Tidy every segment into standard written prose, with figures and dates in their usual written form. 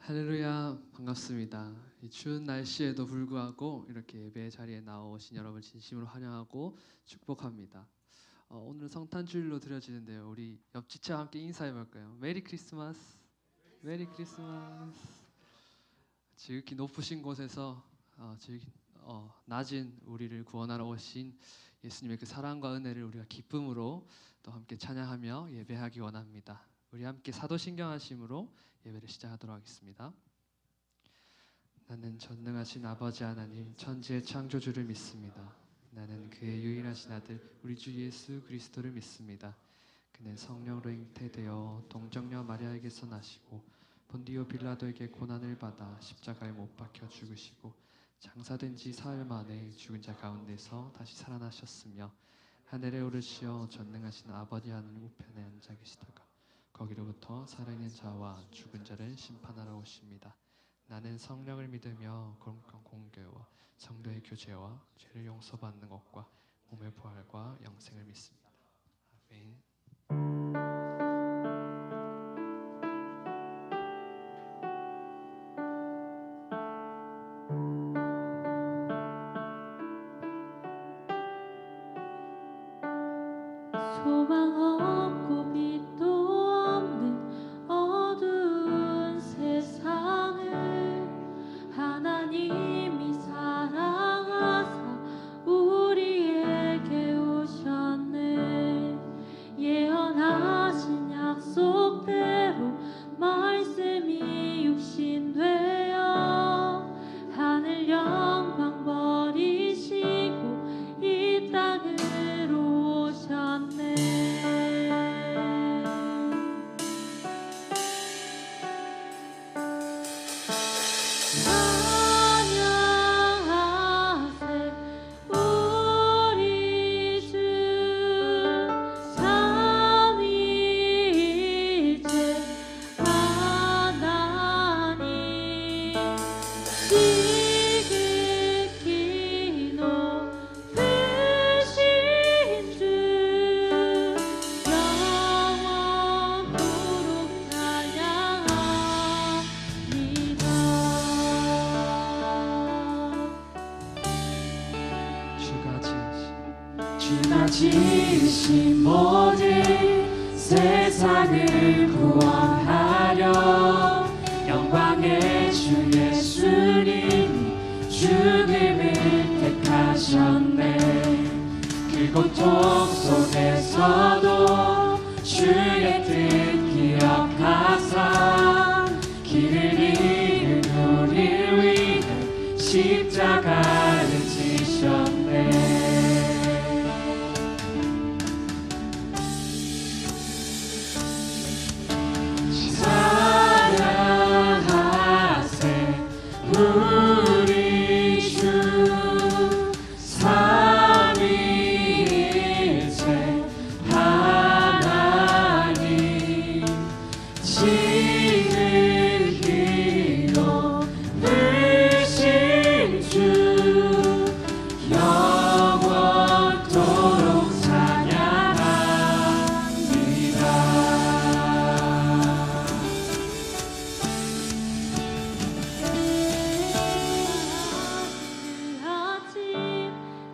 할렐루야, 반갑습니다. 이 추운 날씨에도 불구하고 이렇게 예배 자리에 나오신 여러분 진심으로 환영하고 축복합니다. 오늘 성탄주일로 드려지는데요. 우리 옆지체와 함께 인사해 볼까요? 메리 크리스마스, 메리 크리스마스. 지극히 높으신 곳에서 낮은 우리를 구원하러 오신 예수님의 그 사랑과 은혜를 우리가 기쁨으로 또 함께 찬양하며 예배하기 원합니다. 우리 함께 사도신경하심으로 예배를 시작하도록 하겠습니다. 나는 전능하신 아버지 하나님 천지의 창조주를 믿습니다. 나는 그의 유일하신 아들 우리 주 예수 그리스도를 믿습니다. 그는 성령으로 잉태되어 동정녀 마리아에게서 나시고 본디오 빌라도에게 고난을 받아 십자가에 못 박혀 죽으시고 장사된 지 사흘 만에 죽은 자 가운데서 다시 살아나셨으며 하늘에 오르시어 전능하신 아버지 하나님 우편에 앉아 계시다가 거기로부터 살아있는 자와 죽은 자를 심판하러 오십니다. 나는 성령을 믿으며 거룩한 공교와 성도의 교제와 죄를 용서받는 것과 몸의 부활과 영생을 믿습니다. 아멘. 소망 없고 빛도 없는 어두운 세상을 하나님이 사랑하사 우리에게 오셨네. 예언하신 약속대로 말씀이 육신되어 하늘 영광 버리시고 이 땅으로 오셨네. 찬양하세 우리 주 삼위일체 하나님 지극히 높으신 주 영원토록 찬양합니다. 주가 지으신 모든 세상을 구원하려 영광의 주 예수님 죽음을 택하셨네. 그 고통 속에서도 주의 뜻 기억하사 길을 잃은 우리를 위해 십자가를 지셨네. 우리 주 삼위일체 하나님 지극히 높으신 주 영원토록 찬양합니다.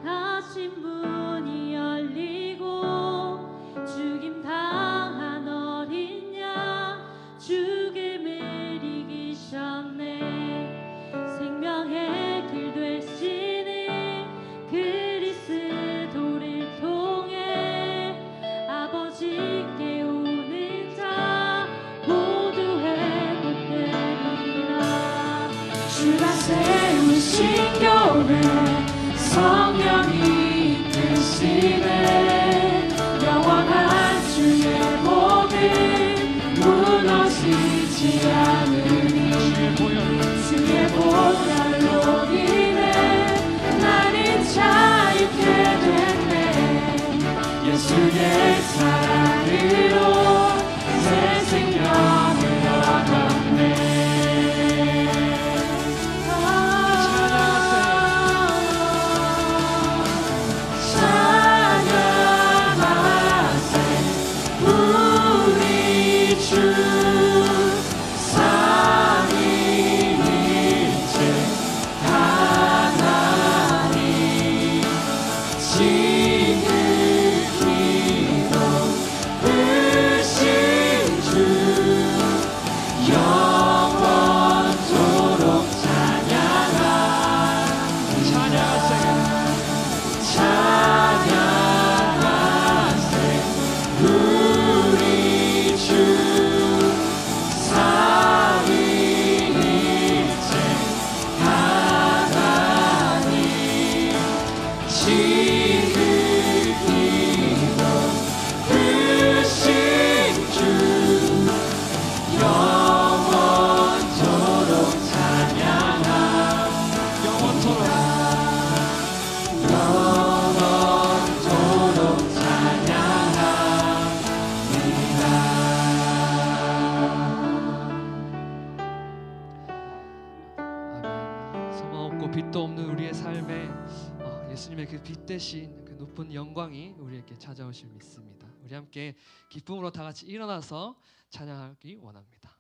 아침 문이 열리고 죽임 당한 어린 양 죽음을 이기셨네. 생명의 길 되시는 그리스도를 통해 아버지께 오는 자 모두 회복되리라. 주가 세우신 교회 성령이 이끄시네. 영원한 주의 복음 무너지지 않으니 주의 보혈로 인해 나는 자유케 됐네. 예수의 사랑으로 새 생명을 얻었네. 찬양하세 우리 주 삼위 복되신 그 높은 영광이 우리에게 찾아오실 믿습니다. 우리 함께 기쁨으로 다 같이 일어나서 찬양하기 원합니다.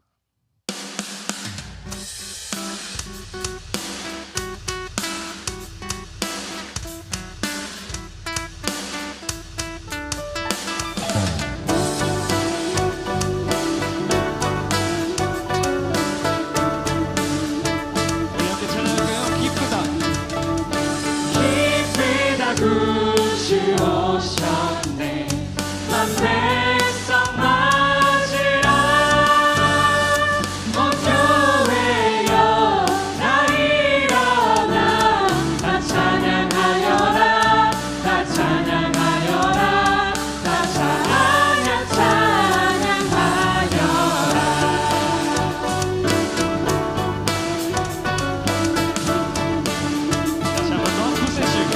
구주 오셨네 난 백성 맞으라 온 교회여 다 일어나 다 찬양하여라 다 찬양하여라 다 찬양하여라 다시 한번 더 구세주가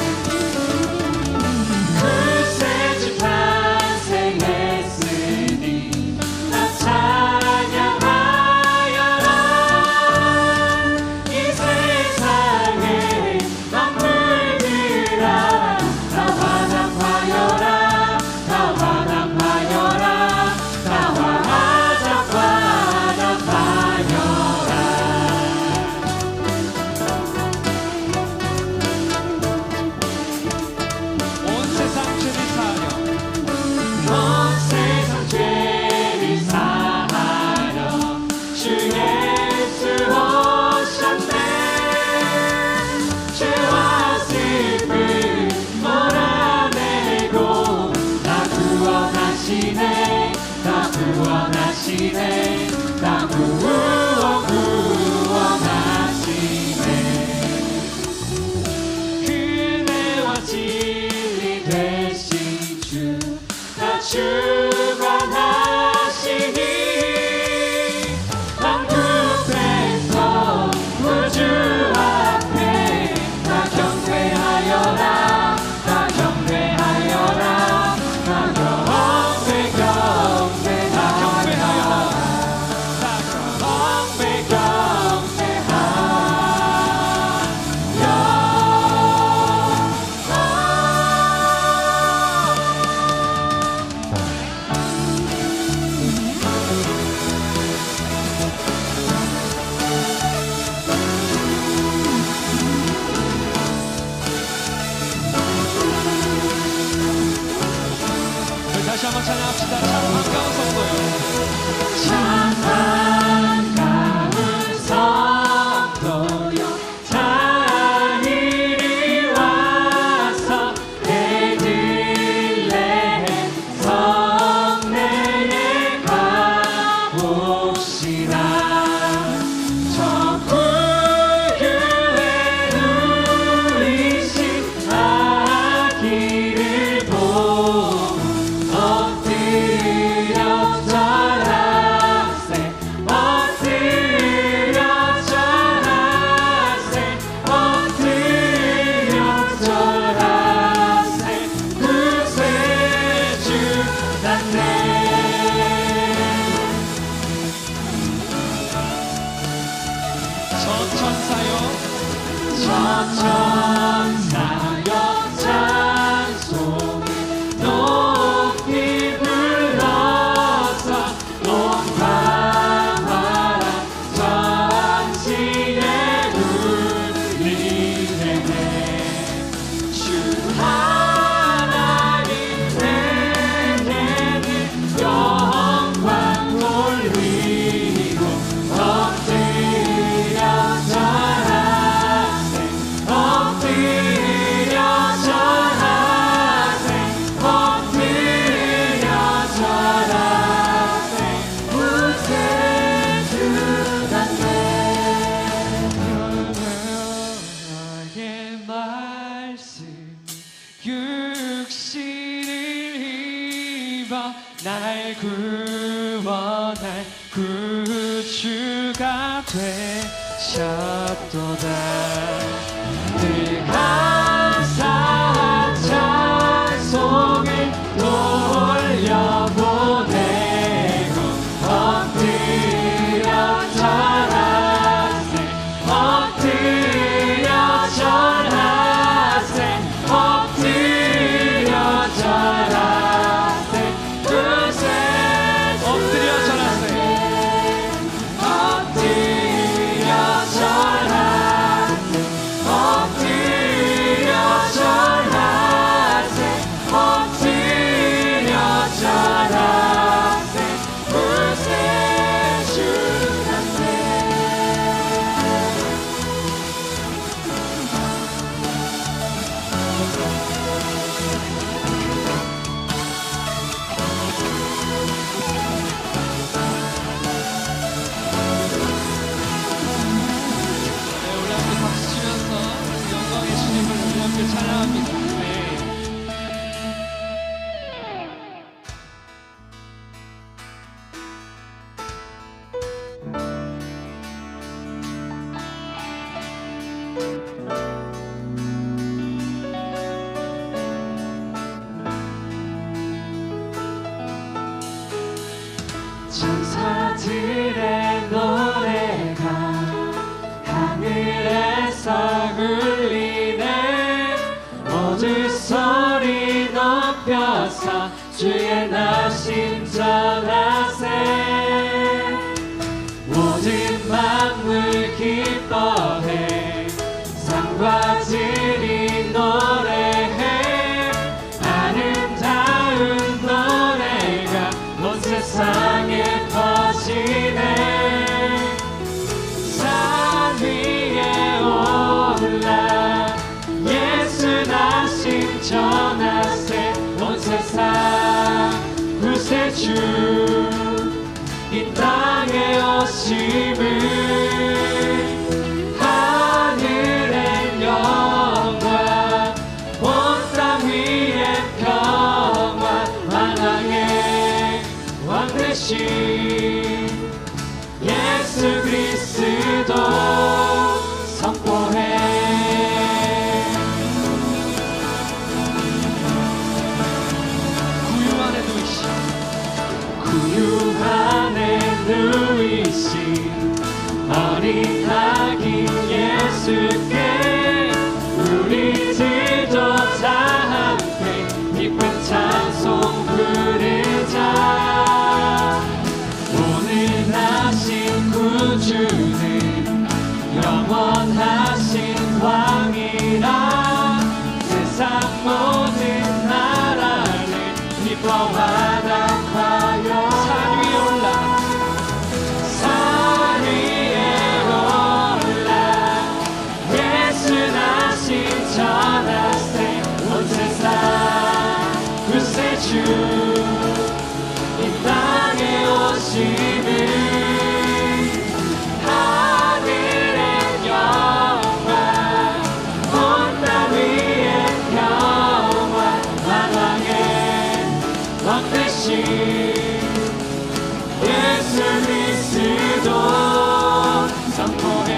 구원하시네 다 구원하시네 그네와 진리 되신 주 다 주관하시니 왕국에서 우주 앞에 다 경배하여라 다 경배하여라 다 다시 한번 찬양합시다. 참 반가운 성도요. 참 반가운 성도요. 다 이리 와서 베들레헴 성내에 가봅시다. 저 구유에 누이신 아기를 보고 엎드려 절하세 엎드려 절하세 엎드려 절하세 구세주 났네 저 천사요 찬송을 높이 불러서 온 밤바람 전시에 울리네 주 하나님 내게는 영광 돌리고 엎드려 절하세 엎드려 절하세 엎드려 절하세 구세주 났네 여호와의 말씀 육신을 입어 날 구원할 구주가 되셨도다 늘 감사한 찬송을 돌려보내고 엎드려 절하세 엎드려 절하세 엎드려 전하세 구세주한테 우리 함께 박수 치면서 영광의 주님을 우리 함께 찬양합니다. 네. 천사들의 노래가 하늘에서 울리네 모두 소리 높여서 주의 나심 전하세 모든 만물 기뻐해 산과 들이 노래해 아름다운 노래가 온 세상에 퍼지네 산 위에 올라 예수 나심 전하세 온 세상 구세주 이 땅에 오심을 하늘의 영광 온 땅 위에 평화 만왕의 왕 되신 예수 그리스도 선포해 구유 안에 누이신 구유 안에 누이신 어린 아기 예수께 우리들도 다 함께 기쁜 찬송 부르자 오늘 나신 구주는 영원하신 왕이라 세상 모든 나라를 기뻐하다 하여 산 위에 올라 산 위에 올라 예수 나신 전하세 온 세상 구세주 이 땅에 오심을 하늘의 영광 온 땅 위에 평화 만왕의 왕 되신 예수 그리스도 선포해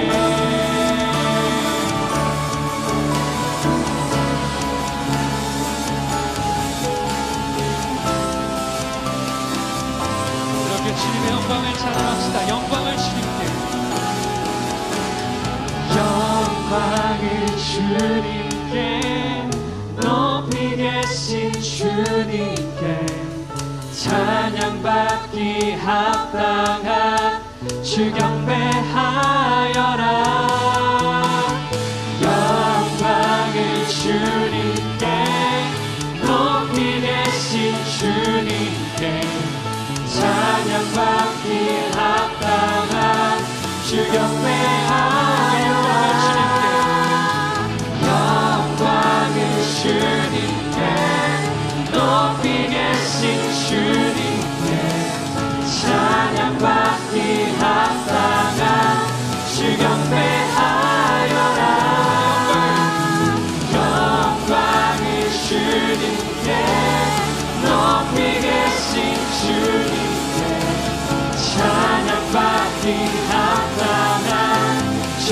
이렇게 주님의 영광을 찬양합시다. 영광을 주님께 영광을 주님께 높이 계신 주님께 찬양받기 합당한 주 경배하여라 영광을 주님께 높이 계신 주님께 찬양받기 합당한 주 경배하여라 영광을 주님께 높이 계신 주님께 찬양받기 합당한 주 경배하여라 영광을 주님께 높이 계신 주님께 찬양받기 합당한 주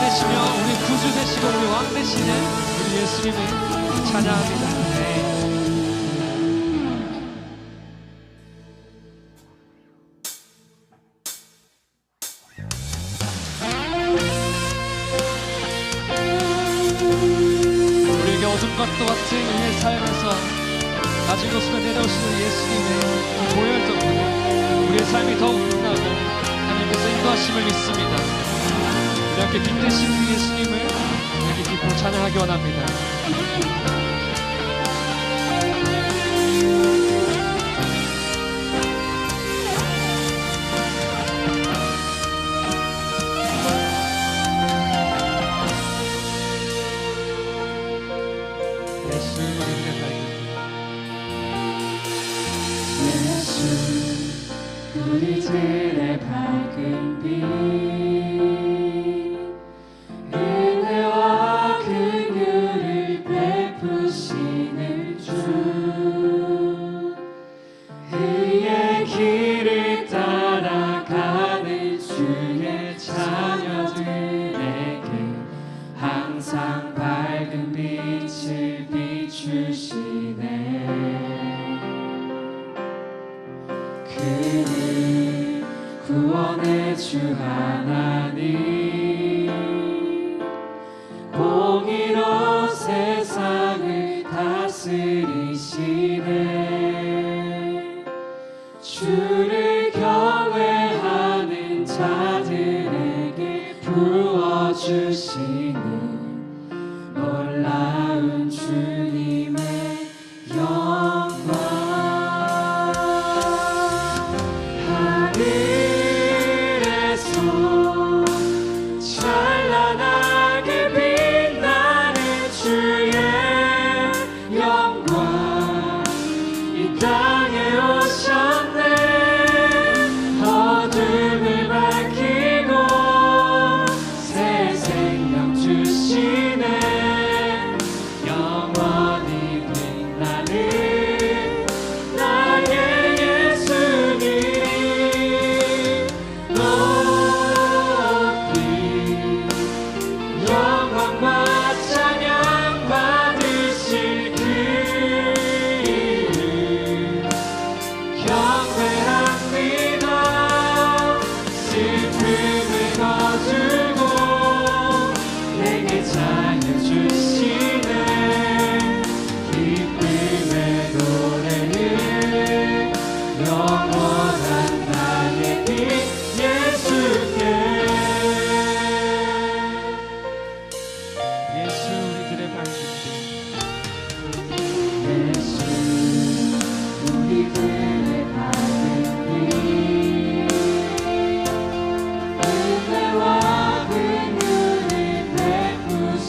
되시며 우리 구주 되시고 우리 왕 되시는 우리 예수님을 찬양합니다. 네. 우리에게 어둠과 또 같은 우리의 삶에서 낮은 곳으로 내려오시는 예수님의 보혈 덕분에 우리의 삶이 더욱 빛나고 하나님께서 인도하심을 믿습니다. 우리 함께 빛되신 그 예수님을 이렇게 기쁘게 찬양하기 원합니다. 우리들의 밝은 빛 은혜와 긍휼을 베푸시는 주 그의 길을 따라가는 주의 자녀들에게 항상 밝은 빛을 비추시네. 그는 구원의 주 하나님 공의로 세상을 다스리시네. 주를 경외하는 자들에게 부어주시는 놀라운 주님의 영광. 찬란하게 빛나는 주의 영광 이 땅에 오셨네. 어둠을 밝히고 새 생명 주시네. 영원히 빛나는 나의 예수님 영광과 찬양 받으실 그 이름 경배합니다. 슬픔을 거두고 내게 자유 주시네. 기쁨의 노래를 영원한 나의 빛 예수께. 우리들의 밝은 빛 은혜와 긍휼을 베푸시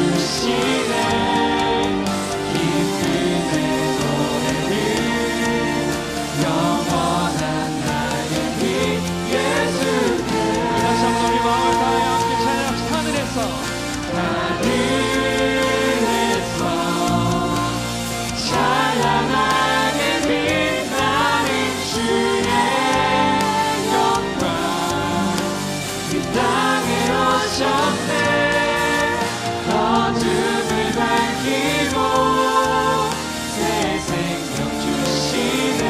주시네 기쁨의 노래를 영원한 나의 빛 예수께 다시 한번 우리 마음을 다해 함께 찬양합시다. 하늘에서 하늘에서 찬란하게 빛나는 주의 영광 이 땅에 오셨네 어둠을 밝히고 새 생명 주시네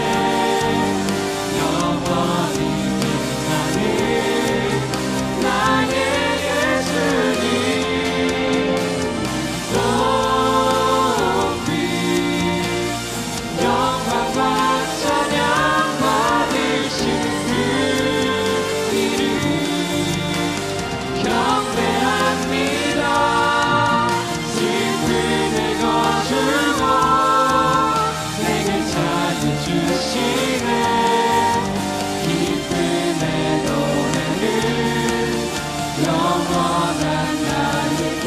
영원히 빛나는 나의 예수님 높이 영광과 찬양 받으신 그 이름 경배합니다 슬픔을 거두고 내게 자유 주시네 기쁨의 노래를 영원한 나의 길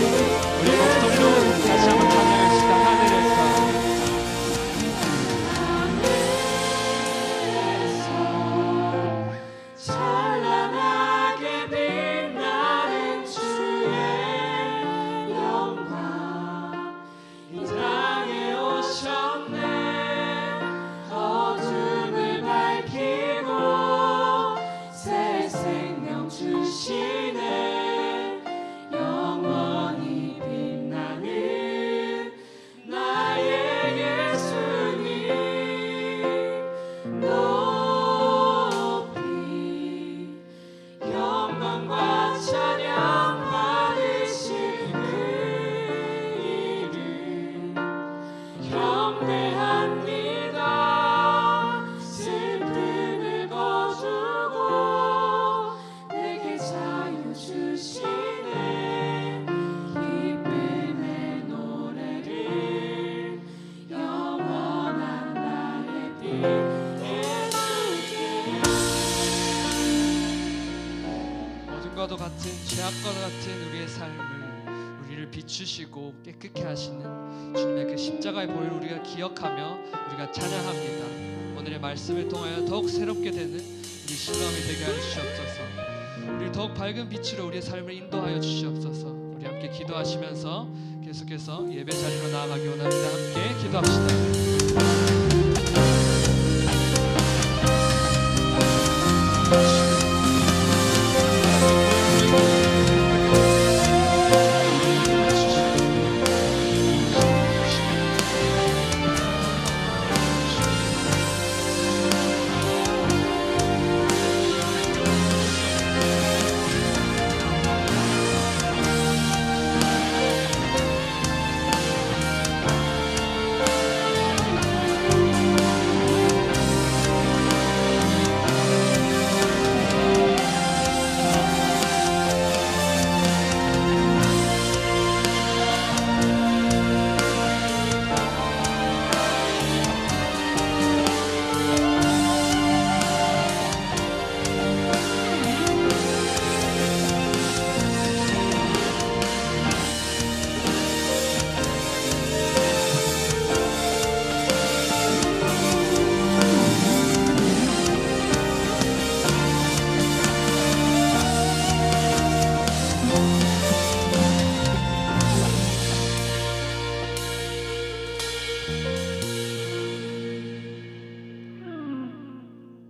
우리 목소리로 다시 한번 찬양합시다. 하늘에서 찬란하게 빛나는 주의 영광 이 땅에 오셨네 어둠을 밝히고 새 생명 주시네 영원히 빛나는 나의 예수님 높이 영광과 찬양 받으신 그 이름 경배합니다 슬픔을 거두고 내게 자유 주시네 기쁨의 노래를 영원한 나의 빛 예수께 어둠과도 같은 죄악과도 같은 우리의 삶을 우리를 비추시고 깨끗게 하시는 주님의 그 십자가의 보혈을 우리가 기억하며 우리가 찬양합니다. 오늘의 말씀을 통하여 더욱 새롭게 되는 우리 신랑이 되게 하여 주시옵소서. 우리를 더욱 밝은 빛으로 우리의 삶을 인도하여 주시옵소서. 우리 함께 기도하시면서 계속해서 예배 자리로 나아가기 원합니다. 함께 기도합시다.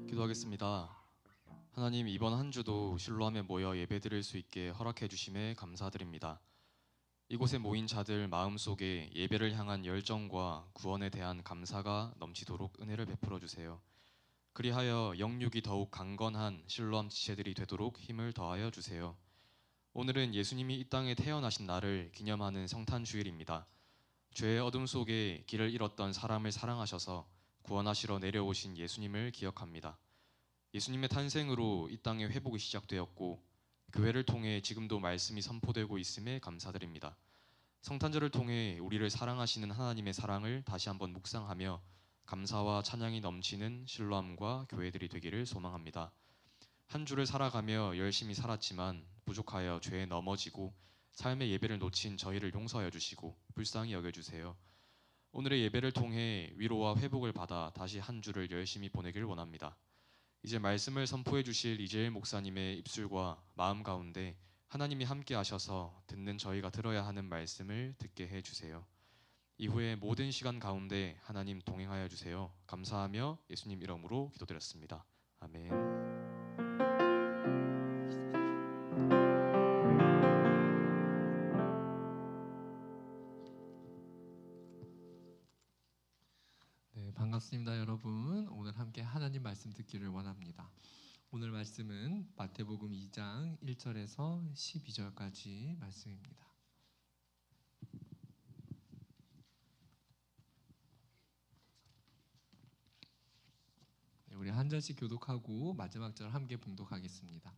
기도하겠습니다. 하나님, 이번 한 주도 실로암에 모여 예배드릴 수 있게 허락해 주심에 감사드립니다. 이곳에 모인 자들 마음속에 예배를 향한 열정과 구원에 대한 감사가 넘치도록 은혜를 베풀어 주세요. 그리하여 영육이 더욱 강건한 실로암 지체들이 되도록 힘을 더하여 주세요. 오늘은 예수님이 이 땅에 태어나신 날을 기념하는 성탄 주일입니다. 죄의 어둠 속에 길을 잃었던 사람을 사랑하셔서 구원하시러 내려오신 예수님을 기억합니다. 예수님의 탄생으로 이 땅에 회복이 시작되었고 교회를 통해 지금도 말씀이 선포되고 있음에 감사드립니다. 성탄절을 통해 우리를 사랑하시는 하나님의 사랑을 다시 한번 묵상하며 감사와 찬양이 넘치는 실로암과 교회들이 되기를 소망합니다. 한 주를 살아가며 열심히 살았지만 부족하여 죄에 넘어지고 삶의 예배를 놓친 저희를 용서하여 주시고 불쌍히 여겨 주세요. 오늘의 예배를 통해 위로와 회복을 받아 다시 한 주를 열심히 보내길 원합니다. 이제 말씀을 선포해 주실 이재일 목사님의 입술과 마음 가운데 하나님이 함께 하셔서 듣는 저희가 들어야 하는 말씀을 듣게 해 주세요. 이후에 모든 시간 가운데 하나님 동행하여 주세요. 감사하며 예수님 이름으로 기도드렸습니다. 아멘. 네, 반갑습니다, 여러분. 오늘 함께 하나님 말씀 듣기를 원합니다. 오늘 말씀은 마태복음 2장 1절에서 12절까지 말씀입니다. 네, 우리 한 절씩 교독하고 마지막 절 함께 봉독하겠습니다.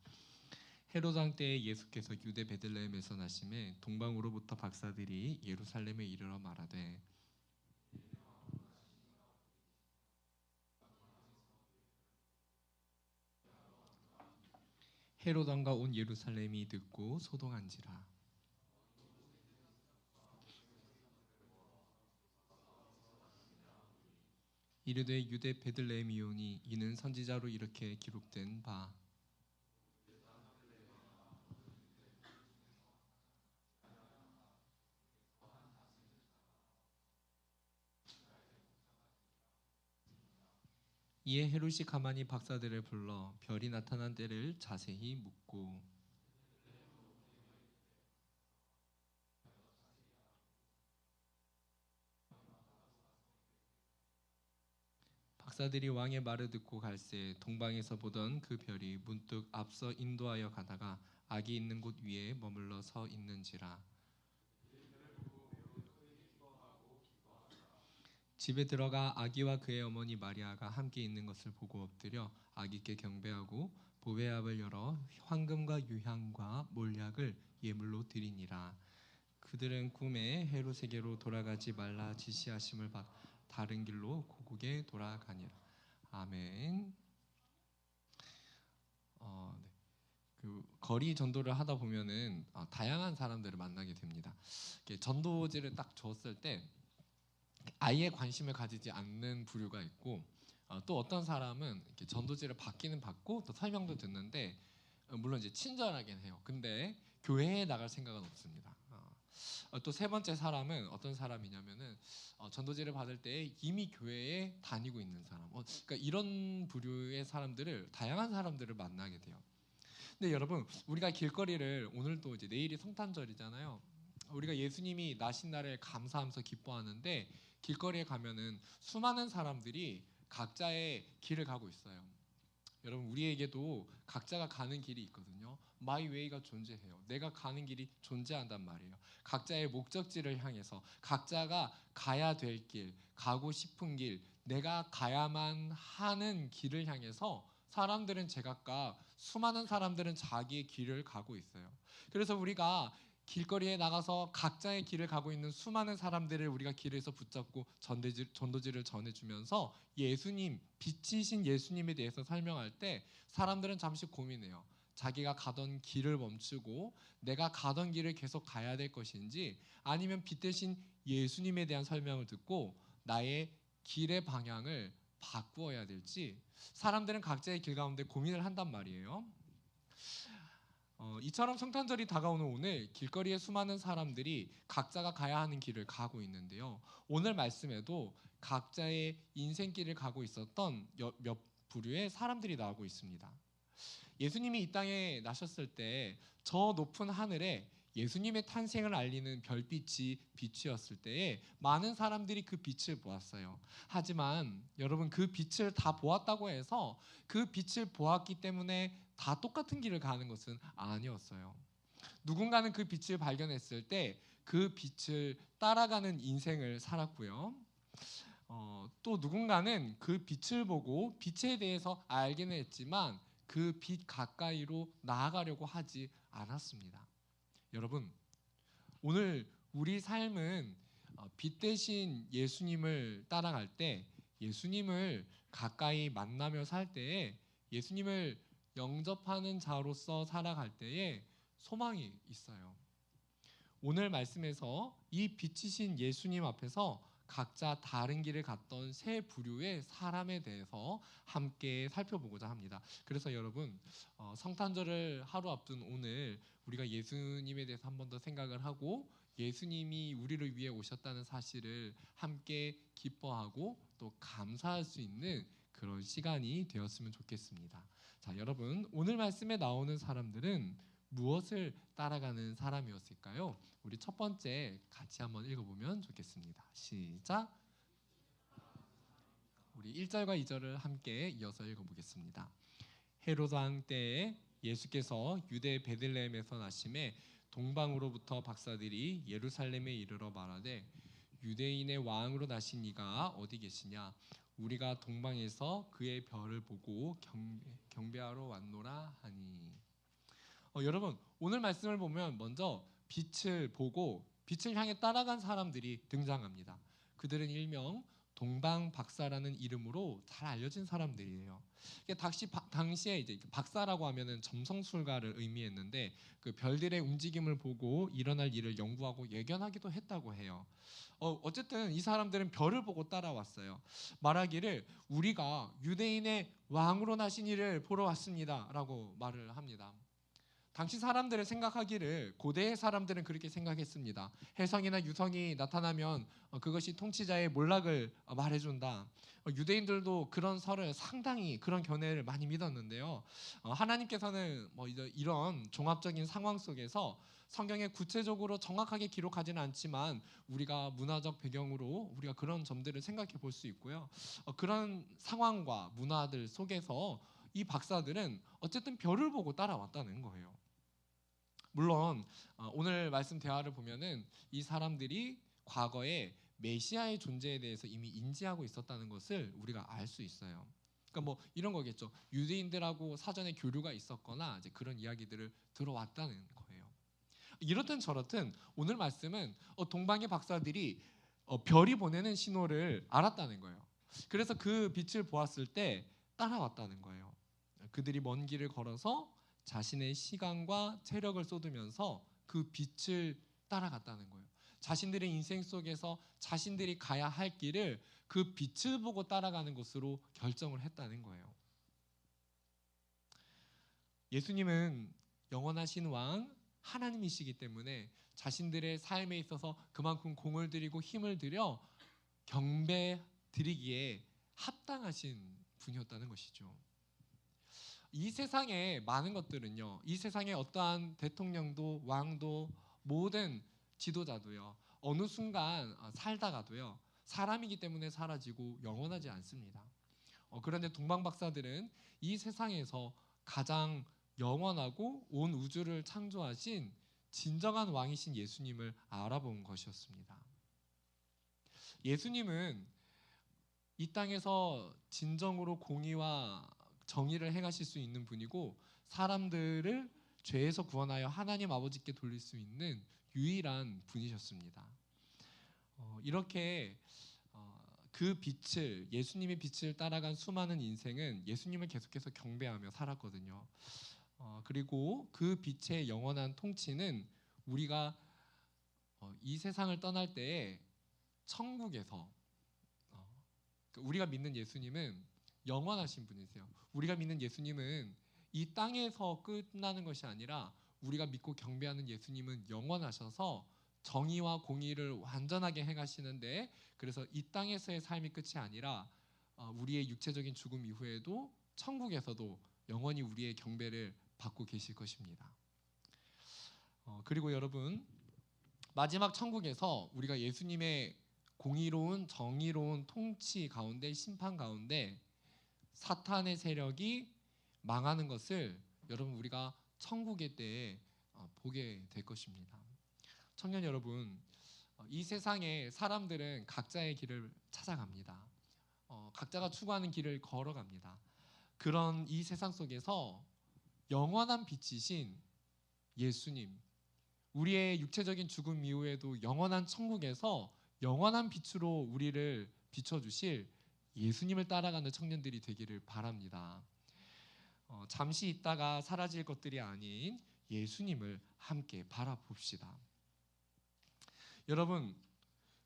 헤롯 왕 때에 예수께서 유대 베들레헴에서 나심에 동방으로부터 박사들이 예루살렘에 이르러 말하되 헤롯 왕과 온 예루살렘이 듣고 소동한지라. 이르되 유대 베들레헴이오니 이는 선지자로 이렇게 기록된 바 이에 헤롯이 가만히 박사들을 불러 별이 나타난 때를 자세히 묻고 박사들이 왕의 말을 듣고 갈새 동방에서 보던 그 별이 문득 앞서 인도하여 가다가 악이 있는 곳 위에 머물러 서 있는지라. 집에 들어가 아기와 그의 어머니 마리아가 함께 있는 것을 보고 엎드려 아기께 경배하고 보배압을 열어 황금과 유향과 몰약을 예물로 드리니라. 그들은 꿈에 헤롯에게로 돌아가지 말라 지시하심을 받 다른 길로 고국에 돌아가니라. 아멘. 네. 그 거리 전도를 하다 보면은 다양한 사람들을 만나게 됩니다. 이렇게 전도지를 딱 줬을 때 아예 관심을 가지지 않는 부류가 있고 또 어떤 사람은 이렇게 전도지를 받기는 받고 또 설명도 듣는데 물론 이제 친절하긴 해요. 근데 교회에 나갈 생각은 없습니다. 또 세 번째 사람은 어떤 사람이냐면은 전도지를 받을 때 이미 교회에 다니고 있는 사람. 그러니까 이런 부류의 사람들을 다양한 사람들을 만나게 돼요. 근데 여러분 우리가 길거리를 오늘도 이제 내일이 성탄절이잖아요. 우리가 예수님이 나신 날에 감사하면서 기뻐하는데 길거리에 가면은 수많은 사람들이 각자의 길을 가고 있어요. 여러분 우리에게도 각자가 가는 길이 있거든요. 마이 웨이가 존재해요. 내가 가는 길이 존재한단 말이에요. 각자의 목적지를 향해서 각자가 가야 될 길, 가고 싶은 길, 내가 가야만 하는 길을 향해서 사람들은 제각각 수많은 사람들은 자기의 길을 가고 있어요. 그래서 우리가 길거리에 나가서 각자의 길을 가고 있는 수많은 사람들을 우리가 길에서 붙잡고 전도지를 전해주면서 예수님, 빛이신 예수님에 대해서 설명할 때 사람들은 잠시 고민해요. 자기가 가던 길을 멈추고 내가 가던 길을 계속 가야 될 것인지 아니면 빛 대신 예수님에 대한 설명을 듣고 나의 길의 방향을 바꾸어야 될지 사람들은 각자의 길 가운데 고민을 한단 말이에요. 이처럼 성탄절이 다가오는 오늘 길거리에 수많은 사람들이 각자가 가야 하는 길을 가고 있는데요. 오늘 말씀에도 각자의 인생길을 가고 있었던 몇 부류의 사람들이 나오고 있습니다. 예수님이 이 땅에 나셨을 때 저 높은 하늘에 예수님의 탄생을 알리는 별빛이 비추었을 때에 많은 사람들이 그 빛을 보았어요. 하지만 여러분 그 빛을 다 보았다고 해서 그 빛을 보았기 때문에 다 똑같은 길을 가는 것은 아니었어요. 누군가는 그 빛을 발견했을 때 그 빛을 따라가는 인생을 살았고요. 또 누군가는 그 빛을 보고 빛에 대해서 알기는 했지만 그 빛 가까이로 나아가려고 하지 않았습니다. 여러분, 오늘 우리 삶은 빛 대신 예수님을 따라갈 때 예수님을 가까이 만나며 살 때에 예수님을 영접하는 자로서 살아갈 때에 소망이 있어요. 오늘 말씀에서 이 빛이신 예수님 앞에서 각자 다른 길을 갔던 세 부류의 사람에 대해서 함께 살펴보고자 합니다. 그래서 여러분, 성탄절을 하루 앞둔 오늘 우리가 예수님에 대해서 한 번 더 생각을 하고 예수님이 우리를 위해 오셨다는 사실을 함께 기뻐하고 또 감사할 수 있는 그런 시간이 되었으면 좋겠습니다. 자, 여러분, 오늘 말씀에 나오는 사람들은 무엇을 따라가는 사람이었을까요? 우리 첫 번째 같이 한번 읽어보면 좋겠습니다. 시작. 우리 1절과 2절을 함께 이어서 읽어보겠습니다. 헤로드 왕 때에 예수께서 유대 베들레헴에서 나심에 동방으로부터 박사들이 예루살렘에 이르러 말하되 유대인의 왕으로 나신 이가 어디 계시냐? 우리가 동방에서 그의 별을 보고 경배하러 왔노라 하니. 여러분, 오늘 말씀을 보면 먼저 빛을 보고 빛을 향해 따라간 사람들이 등장합니다. 그들은 일명 동방 박사라는 이름으로 잘 알려진 사람들이에요. 당시에 이제 박사라고 하면은 점성술가를 의미했는데 그 별들의 움직임을 보고 일어날 일을 연구하고 예견하기도 했다고 해요. 어쨌든 이 사람들은 별을 보고 따라왔어요. 말하기를 우리가 유대인의 왕으로 나신 이를 보러 왔습니다라고 말을 합니다. 당시 사람들을 생각하기를 고대의 사람들은 그렇게 생각했습니다. 혜성이나 유성이 나타나면 그것이 통치자의 몰락을 말해준다. 유대인들도 그런 설을 상당히 그런 견해를 많이 믿었는데요. 하나님께서는 이런 종합적인 상황 속에서 성경에 구체적으로 정확하게 기록하지는 않지만 우리가 문화적 배경으로 우리가 그런 점들을 생각해 볼 수 있고요. 그런 상황과 문화들 속에서 이 박사들은 어쨌든 별을 보고 따라왔다는 거예요. 물론 오늘 말씀 대화를 보면은 이 사람들이 과거에 메시아의 존재에 대해서 이미 인지하고 있었다는 것을 우리가 알 수 있어요. 그러니까 이런 거겠죠. 유대인들하고 사전에 교류가 있었거나 이제 그런 이야기들을 들어왔다는 거예요. 이렇든 저렇든 오늘 말씀은 동방의 박사들이 별이 보내는 신호를 알았다는 거예요. 그래서 그 빛을 보았을 때 따라왔다는 거예요. 그들이 먼 길을 걸어서 자신의 시간과 체력을 쏟으면서 그 빛을 따라갔다는 거예요. 자신들의 인생 속에서 자신들이 가야 할 길을 그 빛을 보고 따라가는 것으로 결정을 했다는 거예요. 예수님은 영원하신 왕 하나님이시기 때문에 자신들의 삶에 있어서 그만큼 공을 들이고 힘을 들여 경배 드리기에 합당하신 분이었다는 것이죠. 이 세상에 많은 것들은요, 이 세상에 어떠한 대통령도 왕도 모든 지도자도요, 어느 순간 살다가도요, 사람이기 때문에 사라지고 영원하지 않습니다. 그런데 동방 박사들은 이 세상에서 가장 영원하고 온 우주를 창조하신 진정한 왕이신 예수님을 알아본 것이었습니다. 예수님은 이 땅에서 진정으로 공의와 정의를 행하실 수 있는 분이고 사람들을 죄에서 구원하여 하나님 아버지께 돌릴 수 있는 유일한 분이셨습니다. 이렇게 그 빛을, 예수님의 빛을 따라간 수많은 인생은 예수님을 계속해서 경배하며 살았거든요. 그리고 그 빛의 영원한 통치는 우리가 이 세상을 떠날 때에 천국에서 우리가 믿는 예수님은 영원하신 분이세요. 우리가 믿는 예수님은 이 땅에서 끝나는 것이 아니라 우리가 믿고 경배하는 예수님은 영원하셔서 정의와 공의를 완전하게 행하시는데, 그래서 이 땅에서의 삶이 끝이 아니라 우리의 육체적인 죽음 이후에도 천국에서도 영원히 우리의 경배를 받고 계실 것입니다. 그리고 여러분, 마지막 천국에서 우리가 예수님의 공의로운 정의로운 통치 가운데, 심판 가운데 사탄의 세력이 망하는 것을 여러분 우리가 천국의 때에 보게 될 것입니다. 청년 여러분, 이 세상에 사람들은 각자의 길을 찾아갑니다. 각자가 추구하는 길을 걸어갑니다. 그런 이 세상 속에서 영원한 빛이신 예수님, 우리의 육체적인 죽음 이후에도 영원한 천국에서 영원한 빛으로 우리를 비춰주실 예수님을 따라가는 청년들이 되기를 바랍니다. 잠시 있다가 사라질 것들이 아닌 예수님을 함께 바라봅시다. 여러분,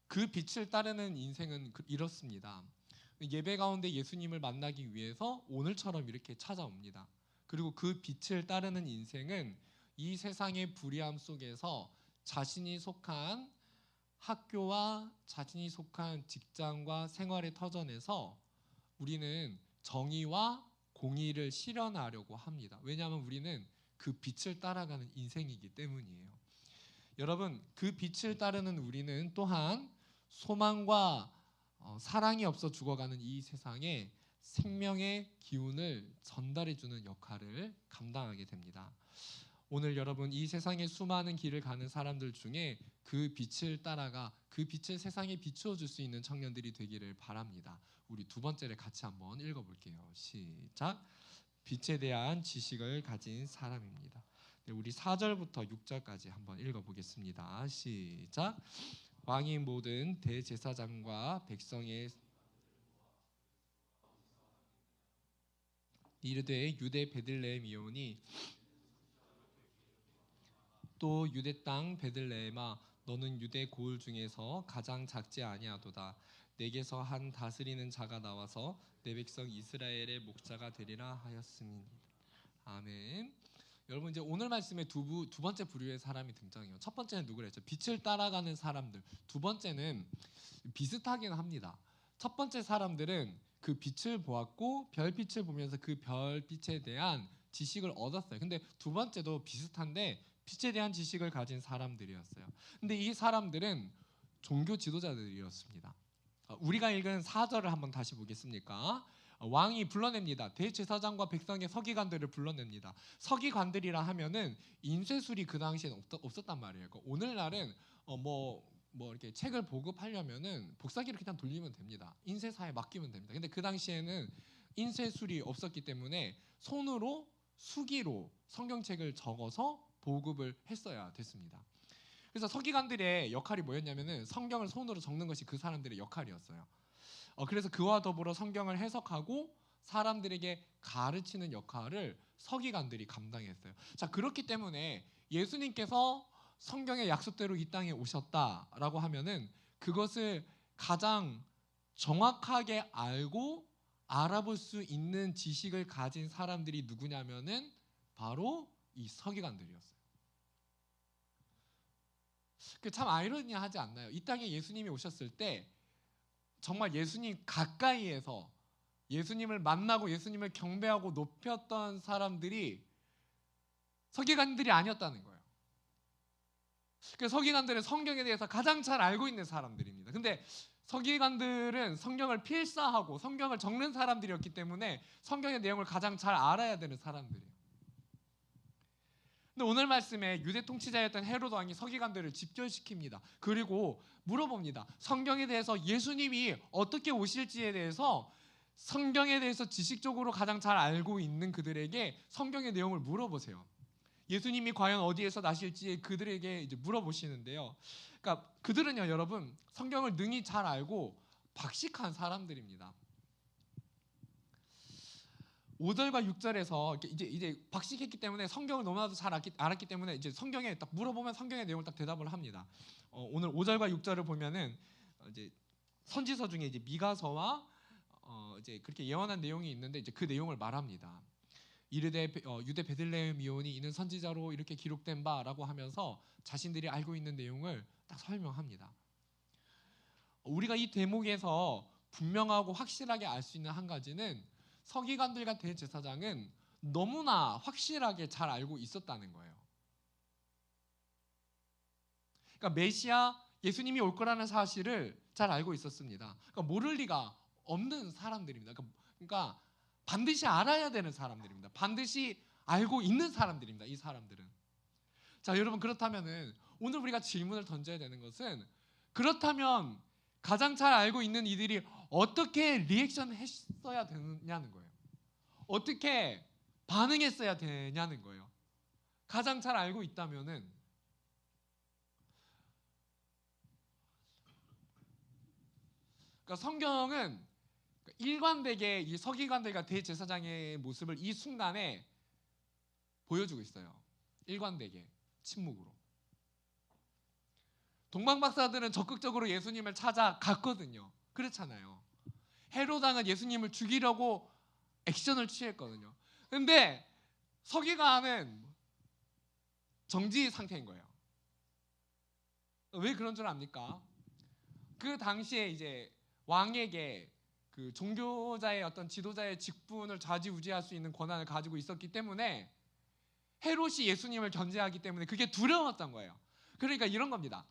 그 빛을 따르는 인생은 이렇습니다. 예배 가운데 예수님을 만나기 위해서 오늘처럼 이렇게 찾아옵니다. 그리고 그 빛을 따르는 인생은 이 세상의 불의함 속에서 자신이 속한 학교와 자신이 속한 직장과 생활의 터전에서 우리는 정의와 공의를 실현하려고 합니다. 왜냐하면 우리는 그 빛을 따라가는 인생이기 때문이에요. 여러분, 그 빛을 따르는 우리는 또한 소망과 사랑이 없어 죽어가는 이 세상에 생명의 기운을 전달해주는 역할을 감당하게 됩니다. 오늘 여러분, 이 세상의 수많은 길을 가는 사람들 중에 그 빛을 따라가 그 빛을 세상에 비추어 줄 수 있는 청년들이 되기를 바랍니다. 우리 두 번째를 같이 한번 읽어볼게요. 시작. 빛에 대한 지식을 가진 사람입니다. 네, 우리 4절부터 6절까지 한번 읽어보겠습니다. 시작. 왕이 모든 대제사장과 백성의 이르되 유대 베들레헴이오니 또 유대 땅 베들레헴아 너는 유대 고을 중에서 가장 작지 아니하도다. 내게서 한 다스리는 자가 나와서 내 백성 이스라엘의 목자가 되리라 하였습니다. 아멘. 여러분, 이제 오늘 말씀에 두 번째 부류의 사람이 등장해요. 첫 번째는 누구랬죠? 빛을 따라가는 사람들. 두 번째는 비슷하긴 합니다. 첫 번째 사람들은 그 빛을 보았고 별빛을 보면서 그 별빛에 대한 지식을 얻었어요. 근데 두 번째도 비슷한데 빛에 대한 지식을 가진 사람들이었어요. 근데 이 사람들은 종교 지도자들이었습니다. 우리가 읽은 4절을 한번 다시 보겠습니까? 왕이 불러냅니다. 대제사장과 백성의 서기관들을 불러냅니다. 서기관들이라 하면은 인쇄술이 그 당시에는 없었단 말이에요. 그러니까 오늘날은 뭐 이렇게 책을 보급하려면은 복사기를 그냥 돌리면 됩니다. 인쇄사에 맡기면 됩니다. 근데 그 당시에는 인쇄술이 없었기 때문에 손으로 수기로 성경책을 적어서 보급을 했어야 됐습니다. 그래서 서기관들의 역할이 뭐였냐면은 성경을 손으로 적는 것이 그 사람들의 역할이었어요. 그래서 그와 더불어 성경을 해석하고 사람들에게 가르치는 역할을 서기관들이 감당했어요. 자, 그렇기 때문에 예수님께서 성경의 약속대로 이 땅에 오셨다라고 하면은 그것을 가장 정확하게 알고 알아볼 수 있는 지식을 가진 사람들이 누구냐면은 바로 이 서기관들이었어요. 참 아이러니하지 않나요? 이 땅에 예수님이 오셨을 때 정말 예수님 가까이에서 예수님을 만나고 예수님을 경배하고 높였던 사람들이 서기관들이 아니었다는 거예요. 그 서기관들은 성경에 대해서 가장 잘 알고 있는 사람들입니다. 근데 서기관들은 성경을 필사하고 성경을 적는 사람들이었기 때문에 성경의 내용을 가장 잘 알아야 되는 사람들이에요. 근데 오늘 말씀에 유대 통치자였던 헤로드 왕이 서기관들을 집결시킵니다. 그리고 물어봅니다. 성경에 대해서 예수님이 어떻게 오실지에 대해서 성경에 대해서 지식적으로 가장 잘 알고 있는 그들에게 성경의 내용을 물어보세요. 예수님이 과연 어디에서 나실지 그들에게 이제 물어보시는데요. 그러니까 그들은요, 여러분, 성경을 능히 잘 알고 박식한 사람들입니다. 5절과 6절에서 이제 박식했기 때문에 성경을 너무나도 잘 알았기 때문에 이제 성경에 딱 물어보면 성경의 내용을 딱 대답을 합니다. 오늘 5절과 6절을 보면은 이제 선지서 중에 이제 미가서와 이제 그렇게 예언한 내용이 있는데 이제 그 내용을 말합니다. 이르되 유대 베들레헴이오니 이는 선지자로 이렇게 기록된 바라고 하면서 자신들이 알고 있는 내용을 딱 설명합니다. 우리가 이 대목에서 분명하고 확실하게 알 수 있는 한 가지는 서기관들과 대제사장은 너무나 확실하게 잘 알고 있었다는 거예요. 그러니까 메시아 예수님이 올 거라는 사실을 잘 알고 있었습니다. 그러니까 모를 리가 없는 사람들입니다. 그러니까 반드시 알아야 되는 사람들입니다. 반드시 알고 있는 사람들입니다. 이 사람들은. 자, 여러분, 그렇다면은 오늘 우리가 질문을 던져야 되는 것은 그렇다면 가장 잘 알고 있는 이들이 어떻게 리액션 했어야 되냐는 거예요. 어떻게 반응했어야 되냐는 거예요. 가장 잘 알고 있다면은 그러니까 성경은 일관되게 이 서기관들과 대제사장의 모습을 이 순간에 보여주고 있어요. 일관되게 침묵으로. 동방 박사들은 적극적으로 예수님을 찾아갔거든요. 그렇잖아요. 헤롯 왕은 예수님을 죽이려고 액션을 취했거든요. 근데 서기관은 정지 상태인 거예요. 왜 그런 줄 압니까? 그 당시에 이제 왕에게 그 종교자의 어떤 지도자의 직분을 좌지우지할 수 있는 권한을 가지고 있었기 때문에 헤롯이 예수님을 견제하기 때문에 그게 두려웠던 거예요. 그러니까 이런 겁니다.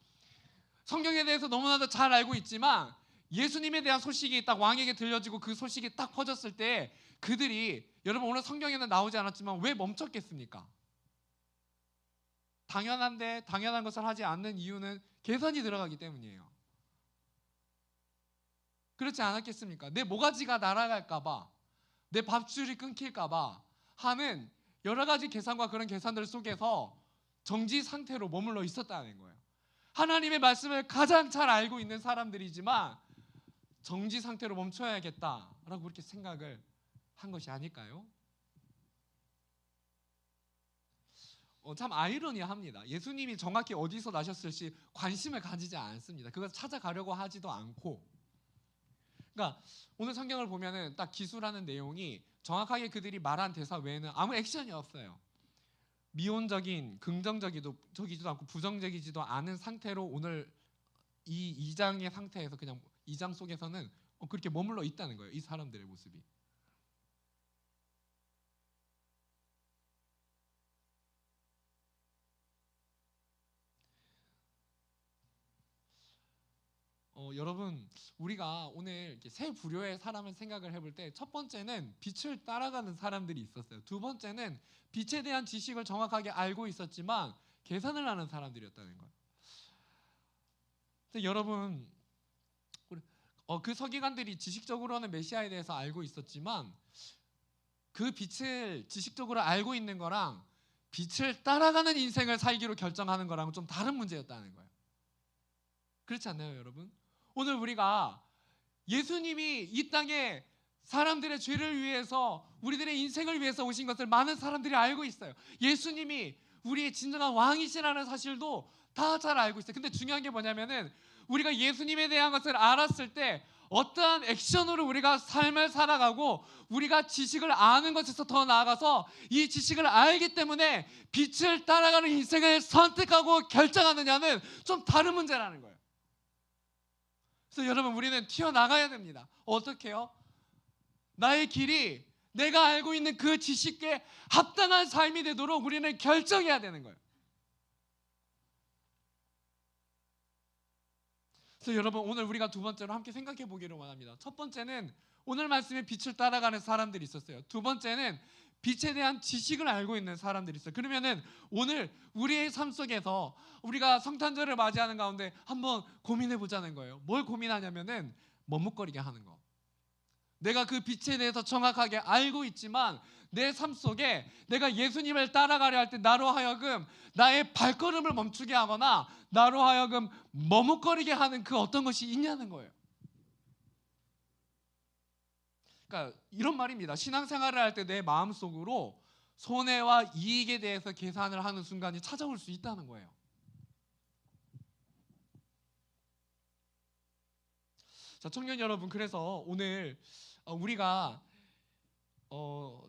성경에 대해서 너무나도 잘 알고 있지만 예수님에 대한 소식이 딱 왕에게 들려지고 그 소식이 딱 퍼졌을 때 그들이, 여러분 오늘 성경에는 나오지 않았지만 왜 멈췄겠습니까? 당연한 것을 하지 않는 이유는 계산이 들어가기 때문이에요. 그렇지 않았겠습니까? 내 모가지가 날아갈까 봐, 내 밥줄이 끊길까 봐 하는 여러 가지 계산과 그런 계산들 속에서 정지 상태로 머물러 있었다는 거예요. 하나님의 말씀을 가장 잘 알고 있는 사람들이지만 정지 상태로 멈춰야겠다라고 그렇게 생각을 한 것이 아닐까요? 참 아이러니합니다. 예수님이 정확히 어디서 나셨을지 관심을 가지지 않습니다. 그걸 찾아가려고 하지도 않고. 그러니까 오늘 성경을 보면은 딱 기술하는 내용이 정확하게 그들이 말한 대사 외에는 아무 액션이 없어요. 미온적인, 긍정적이지도 않고 부정적이지도 않은 상태로 오늘 이 2장의 상태에서 그냥 2장 속에서는 그렇게 머물러 있다는 거예요. 이 사람들의 모습이. 여러분, 우리가 오늘 이렇게 세 부류의 사람을 생각을 해볼 때 첫 번째는 빛을 따라가는 사람들이 있었어요. 두 번째는 빛에 대한 지식을 정확하게 알고 있었지만 계산을 하는 사람들이었다는 거예요. 근데 여러분, 그 서기관들이 지식적으로는 메시아에 대해서 알고 있었지만 그 빛을 지식적으로 알고 있는 거랑 빛을 따라가는 인생을 살기로 결정하는 거랑은 좀 다른 문제였다는 거예요. 그렇지 않나요, 여러분? 오늘 우리가 예수님이 이 땅에 사람들의 죄를 위해서, 우리들의 인생을 위해서 오신 것을 많은 사람들이 알고 있어요. 예수님이 우리의 진정한 왕이시라는 사실도 다 잘 알고 있어요. 근데 중요한 게 뭐냐면은 우리가 예수님에 대한 것을 알았을 때 어떠한 액션으로 우리가 삶을 살아가고 우리가 지식을 아는 것에서 더 나아가서 이 지식을 알기 때문에 빛을 따라가는 인생을 선택하고 결정하느냐는 좀 다른 문제라는 거예요. 그래서 여러분, 우리는 튀어나가야 됩니다. 어떻게요? 나의 길이 내가 알고 있는 그 지식에 합당한 삶이 되도록 우리는 결정해야 되는 거예요. 그래서 여러분, 오늘 우리가 두 번째로 함께 생각해 보기를 원합니다. 첫 번째는 오늘 말씀에 빛을 따라가는 사람들이 있었어요. 두 번째는 빛에 대한 지식을 알고 있는 사람들이 있어요. 그러면은 오늘 우리의 삶 속에서 우리가 성탄절을 맞이하는 가운데 한번 고민해 보자는 거예요. 뭘 고민하냐면은 머뭇거리게 하는 거. 내가 그 빛에 대해서 정확하게 알고 있지만 내 삶 속에 내가 예수님을 따라가려 할 때 나로 하여금 나의 발걸음을 멈추게 하거나 나로 하여금 머뭇거리게 하는 그 어떤 것이 있냐는 거예요. 그러니까 이런 말입니다. 신앙생활을 할 때 내 마음속으로 손해와 이익에 대해서 계산을 하는 순간이 찾아올 수 있다는 거예요. 자, 청년 여러분, 그래서 오늘 우리가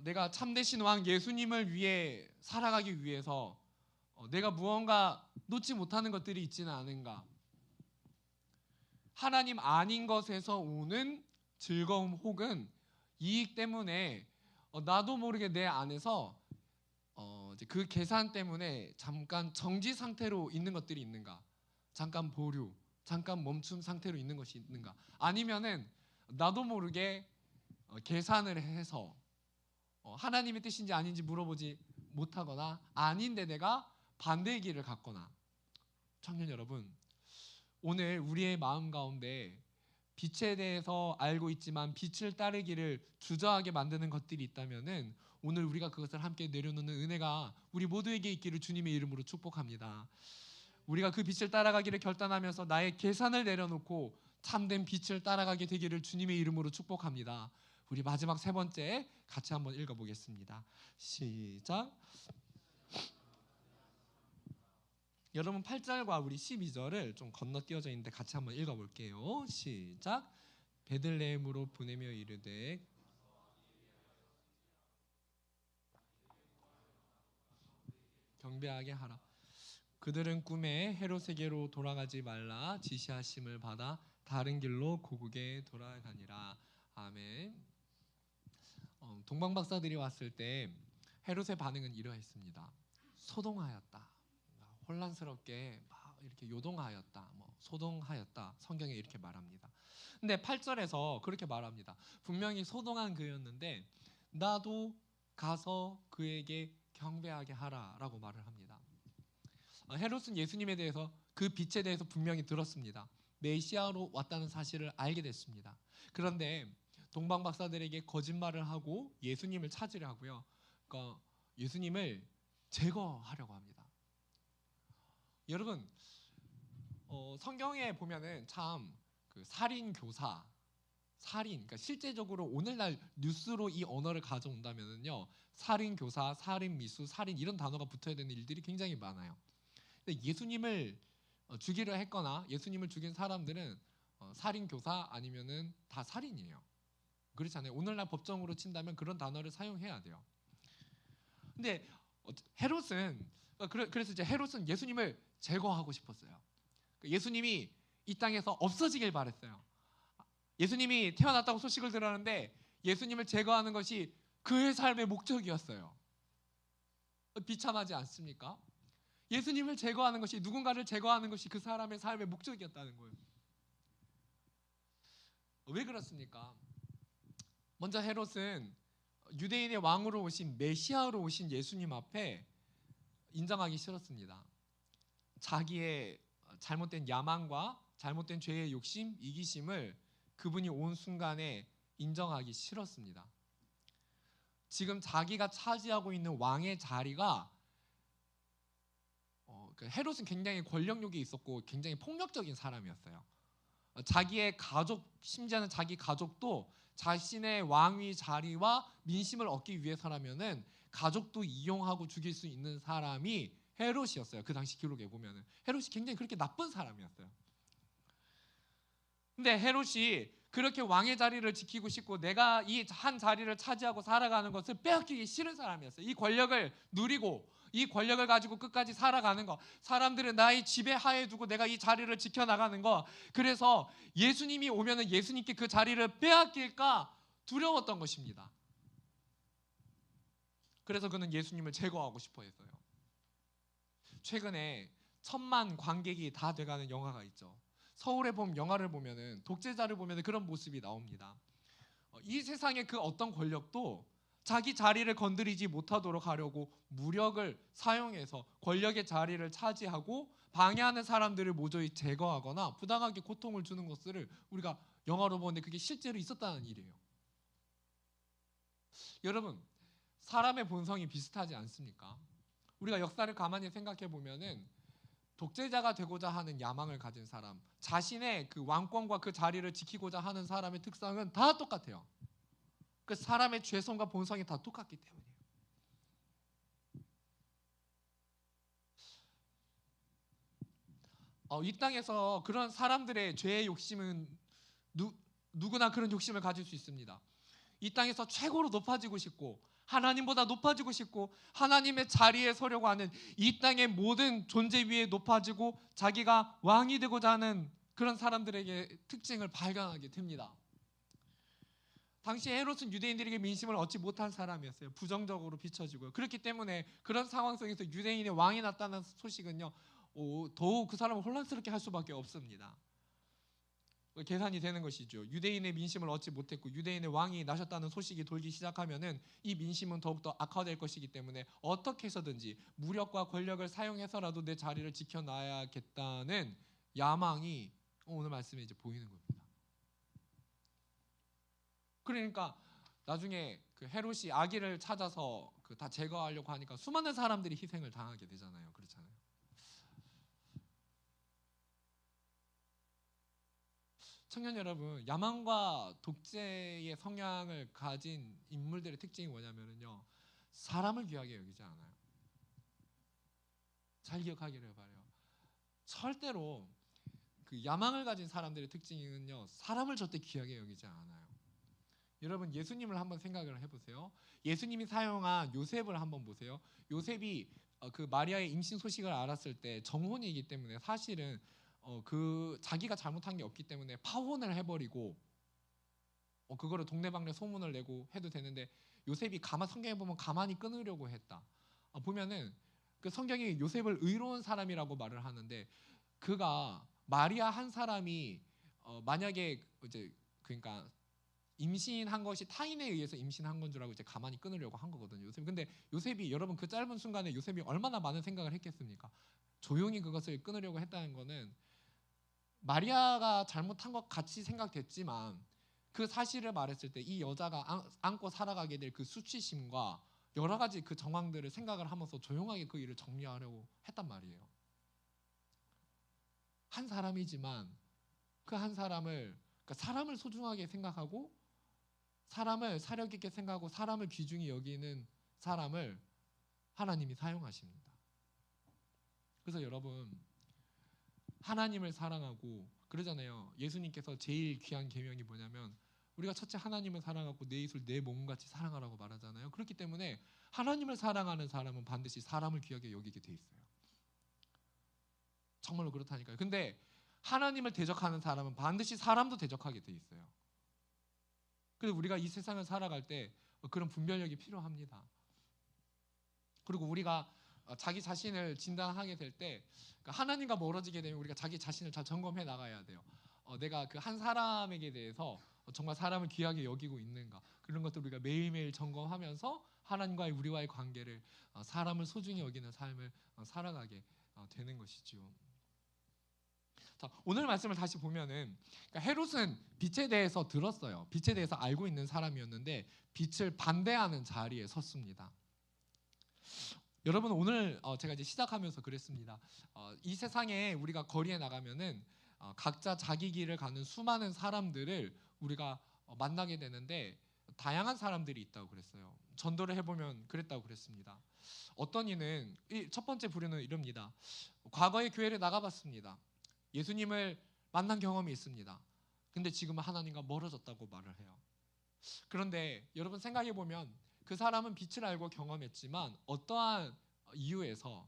내가 참되신 왕 예수님을 위해 살아가기 위해서 내가 무언가 놓지 못하는 것들이 있지는 않은가? 하나님 아닌 것에서 오는 즐거움 혹은 이익 때문에 나도 모르게 내 안에서 이제 그 계산 때문에 잠깐 정지 상태로 있는 것들이 있는가? 잠깐 보류, 잠깐 멈춤 상태로 있는 것이 있는가? 아니면은 나도 모르게 계산을 해서 하나님의 뜻인지 아닌지 물어보지 못하거나 아닌데 내가 반대의 길을 갔거나. 청년 여러분, 오늘 우리의 마음 가운데 빛에 대해서 알고 있지만 빛을 따르기를 주저하게 만드는 것들이 있다면은 오늘 우리가 그것을 함께 내려놓는 은혜가 우리 모두에게 있기를 주님의 이름으로 축복합니다. 우리가 그 빛을 따라가기를 결단하면서 나의 계산을 내려놓고 참된 빛을 따라가게 되기를 주님의 이름으로 축복합니다. 우리 마지막 세 번째 같이 한번 읽어보겠습니다. 시작. 여러분 8절과 우리 12절을 좀 건너뛰어져 있는데 같이 한번 읽어볼게요. 시작. 베들레헴으로 보내며 이르되 경배하게 하라. 그들은 꿈에 헤롯에게로 돌아가지 말라 지시하심을 받아 다른 길로 고국에 돌아가니라. 아멘. 동방 박사들이 왔을 때 헤롯의 반응은 이러했습니다. 소동하였다. 혼란스럽게 막 이렇게 요동하였다. 소동하였다. 성경에 이렇게 말합니다. 근데 8절에서 그렇게 말합니다. 분명히 소동한 그였는데 나도 가서 그에게 경배하게 하라라고 말을 합니다. 헤롯은 예수님에 대해서 그 빛에 대해서 분명히 들었습니다. 메시아로 왔다는 사실을 알게 됐습니다. 그런데 동방 박사들에게 거짓말을 하고 예수님을 찾으려 하고요. 그러니까 예수님을 제거하려고 합니다. 여러분, 성경에 보면은 참 그 살인 교사, 그러니까 실제적으로 오늘날 뉴스로 이 언어를 가져온다면은요, 살인 교사, 살인 미수, 살인 이런 단어가 붙어야 되는 일들이 굉장히 많아요. 근데 예수님을 죽이려 했거나 예수님을 죽인 사람들은 살인 교사 아니면은 다 살인이에요. 그렇잖아요. 오늘날 법정으로 친다면 그런 단어를 사용해야 돼요. 근데 헤롯은 그래서 이제 헤롯은 예수님을 제거하고 싶었어요. 예수님이 이 땅에서 없어지길 바랬어요. 예수님이 태어났다고 소식을 들었는데 예수님을 제거하는 것이 그의 삶의 목적이었어요. 비참하지 않습니까? 예수님을 제거하는 것이, 누군가를 제거하는 것이 그 사람의 삶의 목적이었다는 거예요. 왜 그렇습니까? 먼저 헤롯은 유대인의 왕으로 오신 메시아로 오신 예수님 앞에 인정하기 싫었습니다. 자기의 잘못된 야망과 잘못된 죄의 욕심, 이기심을 그분이 온 순간에 인정하기 싫었습니다. 지금 자기가 차지하고 있는 왕의 자리가 헤롯은 굉장히 권력욕이 있었고 굉장히 폭력적인 사람이었어요. 자기의 가족, 심지어는 자기 가족도 자신의 왕위 자리와 민심을 얻기 위해서라면은 가족도 이용하고 죽일 수 있는 사람이 헤롯이었어요. 그 당시 기록에 보면은 헤롯이 굉장히 그렇게 나쁜 사람이었어요. 근데 헤롯이 그렇게 왕의 자리를 지키고 싶고 내가 이 한 자리를 차지하고 살아가는 것을 빼앗기기 싫은 사람이었어요. 이 권력을 누리고 이 권력을 가지고 끝까지 살아가는 거, 사람들을 나의 지배하에 두고 내가 이 자리를 지켜나가는 거, 그래서 예수님이 오면은 예수님께 그 자리를 빼앗길까 두려웠던 것입니다. 그래서 그는 예수님을 제거하고 싶어 했어요. 최근에 1000만 관객이 다 돼가는 영화가 있죠. 서울에 보면 영화를 보면은 독재자를 보면은 그런 모습이 나옵니다. 이 세상의 그 어떤 권력도 자기 자리를 건드리지 못하도록 하려고 무력을 사용해서 권력의 자리를 차지하고 방해하는 사람들을 모조리 제거하거나 부당하게 고통을 주는 것을 우리가 영화로 보는데 그게 실제로 있었다는 일이에요. 여러분, 사람의 본성이 비슷하지 않습니까? 우리가 역사를 가만히 생각해 보면은 독재자가 되고자 하는 야망을 가진 사람, 자신의 그 왕권과 그 자리를 지키고자 하는 사람의 특성은 다 똑같아요. 그 사람의 죄성과 본성이 다 똑같기 때문이에요. 이 땅에서 그런 사람들의 죄의 욕심은 누구나 그런 욕심을 가질 수 있습니다. 이 땅에서 최고로 높아지고 싶고 하나님보다 높아지고 싶고 하나님의 자리에 서려고 하는, 이 땅의 모든 존재 위에 높아지고 자기가 왕이 되고자 하는 그런 사람들에게 특징을 발견하게 됩니다. 당시 헤롯은 유대인들에게 민심을 얻지 못한 사람이었어요. 부정적으로 비춰지고요. 그렇기 때문에 그런 상황 속에서 유대인의 왕이 났다는 소식은요, 더욱 그 사람을 혼란스럽게 할 수밖에 없습니다. 계산이 되는 것이죠. 유대인의 민심을 얻지 못했고 유대인의 왕이 나셨다는 소식이 돌기 시작하면은 이 민심은 더욱더 악화될 것이기 때문에 어떻게 해서든지 무력과 권력을 사용해서라도 내 자리를 지켜놔야겠다는 야망이 오늘 말씀에 이제 보이는 겁니다. 그러니까 나중에 그 헤롯이 아기를 찾아서 그 다 제거하려고 하니까 수많은 사람들이 희생을 당하게 되잖아요. 그렇잖아요. 청년 여러분, 야망과 독재의 성향을 가진 인물들의 특징이 뭐냐면요, 사람을 귀하게 여기지 않아요. 잘 기억하기를 바라요. 절대로 그 야망을 가진 사람들의 특징은요, 사람을 절대 귀하게 여기지 않아요. 여러분 예수님을 한번 생각을 해보세요. 예수님이 사용한 요셉을 한번 보세요. 요셉이 그 마리아의 임신 소식을 알았을 때 정혼이기 때문에 사실은 그 자기가 잘못한 게 없기 때문에 파혼을 해버리고 그거를 동네방네 소문을 내고 해도 되는데 요셉이 성경에 보면 가만히 끊으려고 했다. 보면은 그 성경이 요셉을 의로운 사람이라고 말을 하는데 그가 마리아 한 사람이 만약에 이제 그러니까 임신한 것이 타인에 의해서 임신한 건 줄 알고 이제 가만히 끊으려고 한 거거든요. 요셉. 근데 요셉이 여러분 그 짧은 순간에 요셉이 얼마나 많은 생각을 했겠습니까? 조용히 그것을 끊으려고 했다는 거는 마리아가 잘못한 것 같이 생각됐지만 그 사실을 말했을 때 이 여자가 안고 살아가게 될 그 수치심과 여러 가지 그 정황들을 생각을 하면서 조용하게 그 일을 정리하려고 했단 말이에요. 한 사람이지만 그 한 사람을 그러니까 사람을 소중하게 생각하고 사람을 사력 있게 생각하고 사람을 귀중히 여기는 사람을 하나님이 사용하십니다. 그래서 여러분 하나님을 사랑하고 그러잖아요. 예수님께서 제일 귀한 계명이 뭐냐면 우리가 첫째 하나님을 사랑하고 내 이웃을 내 몸같이 사랑하라고 말하잖아요. 그렇기 때문에 하나님을 사랑하는 사람은 반드시 사람을 귀하게 여기게 돼 있어요. 정말로 그렇다니까요. 근데 하나님을 대적하는 사람은 반드시 사람도 대적하게 돼 있어요. 그래서 우리가 이 세상을 살아갈 때 그런 분별력이 필요합니다. 그리고 우리가 자기 자신을 진단하게 될 때 하나님과 멀어지게 되면 우리가 자기 자신을 잘 점검해 나가야 돼요. 내가 그 한 사람에게 대해서 정말 사람을 귀하게 여기고 있는가 그런 것들 우리가 매일매일 점검하면서 하나님과의 우리와의 관계를 사람을 소중히 여기는 삶을 살아가게 되는 것이죠. 자, 오늘 말씀을 다시 보면은 그러니까 헤롯은 빛에 대해서 들었어요. 빛에 대해서 알고 있는 사람이었는데 빛을 반대하는 자리에 섰습니다. 여러분 오늘 제가 이제 시작하면서 그랬습니다. 이 세상에 우리가 거리에 나가면은 각자 자기 길을 가는 수많은 사람들을 우리가 만나게 되는데 다양한 사람들이 있다고 그랬어요. 전도를 해보면 그랬다고 그랬습니다. 어떤 이는 첫 번째 부류는 이럽니다. 과거에 교회를 나가봤습니다. 예수님을 만난 경험이 있습니다. 근데 지금은 하나님과 멀어졌다고 말을 해요. 그런데 여러분 생각해 보면 그 사람은 빛을 알고 경험했지만 어떠한 이유에서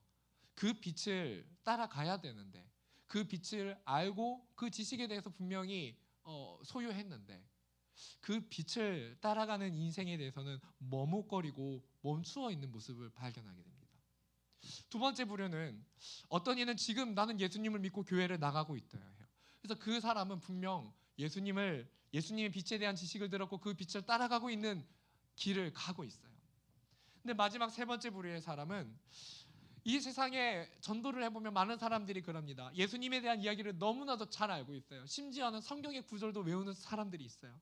그 빛을 따라가야 되는데 그 빛을 알고 그 지식에 대해서 분명히 소유했는데 그 빛을 따라가는 인생에 대해서는 머뭇거리고 멈추어 있는 모습을 발견하게 됩니다. 두 번째 부류는 어떤 이는 지금 나는 예수님을 믿고 교회를 나가고 있다 해요. 그래서 그 사람은 분명 예수님의 빛에 대한 지식을 들었고 그 빛을 따라가고 있는 길을 가고 있어요. 근데 마지막 세 번째 부류의 사람은 이 세상에 전도를 해보면 많은 사람들이 그럽니다. 예수님에 대한 이야기를 너무나도 잘 알고 있어요. 심지어는 성경의 구절도 외우는 사람들이 있어요.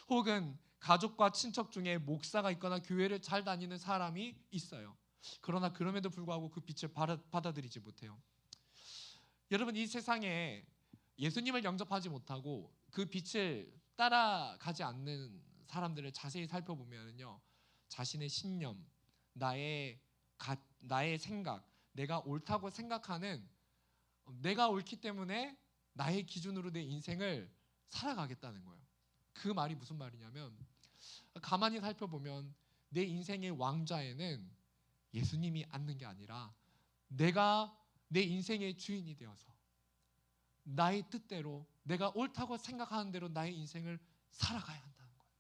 혹은 가족과 친척 중에 목사가 있거나 교회를 잘 다니는 사람이 있어요. 그러나 그럼에도 불구하고 그 빛을 받아들이지 못해요. 여러분 이 세상에 예수님을 영접하지 못하고 그 빛을 따라가지 않는 사람들을 자세히 살펴보면요, 자신의 신념, 나의 생각, 내가 옳다고 생각하는 내가 옳기 때문에 나의 기준으로 내 인생을 살아가겠다는 거예요. 그 말이 무슨 말이냐면 가만히 살펴보면 내 인생의 왕좌에는 예수님이 앉는 게 아니라 내가 내 인생의 주인이 되어서 나의 뜻대로 내가 옳다고 생각하는 대로 나의 인생을 살아가야 한다는 거예요.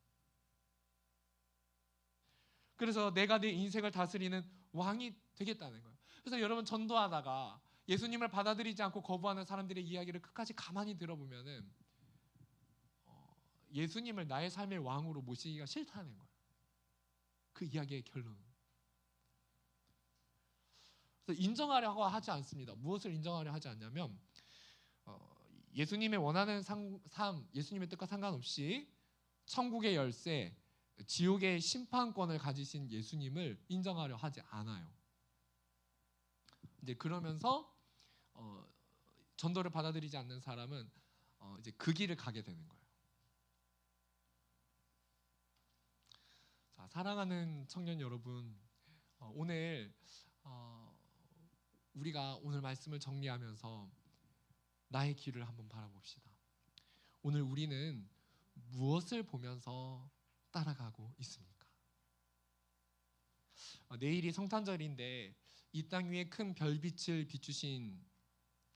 그래서 내가 내 인생을 다스리는 왕이 되겠다는 거예요. 그래서 여러분 전도하다가 예수님을 받아들이지 않고 거부하는 사람들의 이야기를 끝까지 가만히 들어보면은 예수님을 나의 삶의 왕으로 모시기가 싫다는 거예요. 그 이야기의 결론은. 그래서 인정하려고 하지 않습니다. 무엇을 인정하려 하지 않냐면 예수님의 원하는 삶, 예수님의 뜻과 상관없이 천국의 열쇠, 지옥의 심판권을 가지신 예수님을 인정하려 하지 않아요. 이제 그러면서 전도를 받아들이지 않는 사람은 이제 그 길을 가게 되는 거예요. 자, 사랑하는 청년 여러분, 오늘 우리가 오늘 말씀을 정리하면서 나의 길을 한번 바라봅시다. 오늘 우리는 무엇을 보면서 따라가고 있습니까? 내일이 성탄절인데 이 땅 위에 큰 별빛을 비추신,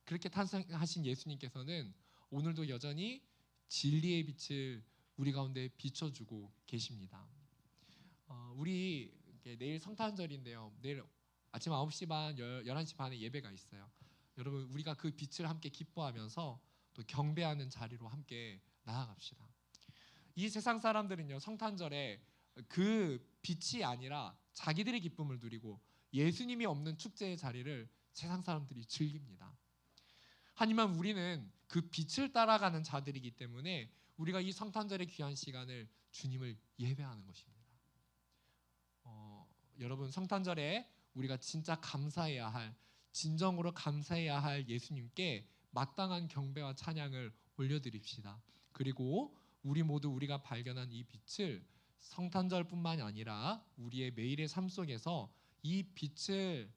그렇게 탄생하신 예수님께서는 오늘도 여전히 진리의 빛을 우리 가운데 비춰주고 계십니다. 우리 내일 성탄절인데요. 내일 아침 9시 반, 11시 반에 예배가 있어요. 여러분, 우리가 그 빛을 함께 기뻐하면서 또 경배하는 자리로 함께 나아갑시다. 이 세상 사람들은요, 성탄절에 그 빛이 아니라 자기들의 기쁨을 누리고 예수님이 없는 축제의 자리를 세상 사람들이 즐깁니다. 하지만 우리는 그 빛을 따라가는 자들이기 때문에 우리가 이 성탄절의 귀한 시간을 주님을 예배하는 것입니다. 여러분, 성탄절에 우리가 진짜 감사해야 할, 진정으로 감사해야 할 예수님께 마땅한 경배와 찬양을 올려드립시다. 그리고 우리 모두 우리가 발견한 이 빛을 성탄절뿐만이 아니라 우리의 매일의 삶 속에서 이 빛을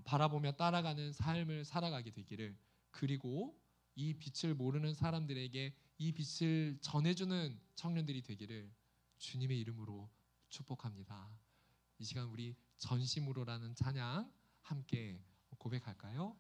바라보며 따라가는 삶을 살아가게 되기를, 그리고 이 빛을 모르는 사람들에게 이 빛을 전해주는 청년들이 되기를 주님의 이름으로 축복합니다. 이 시간 우리 전심으로라는 찬양 함께 고백할까요?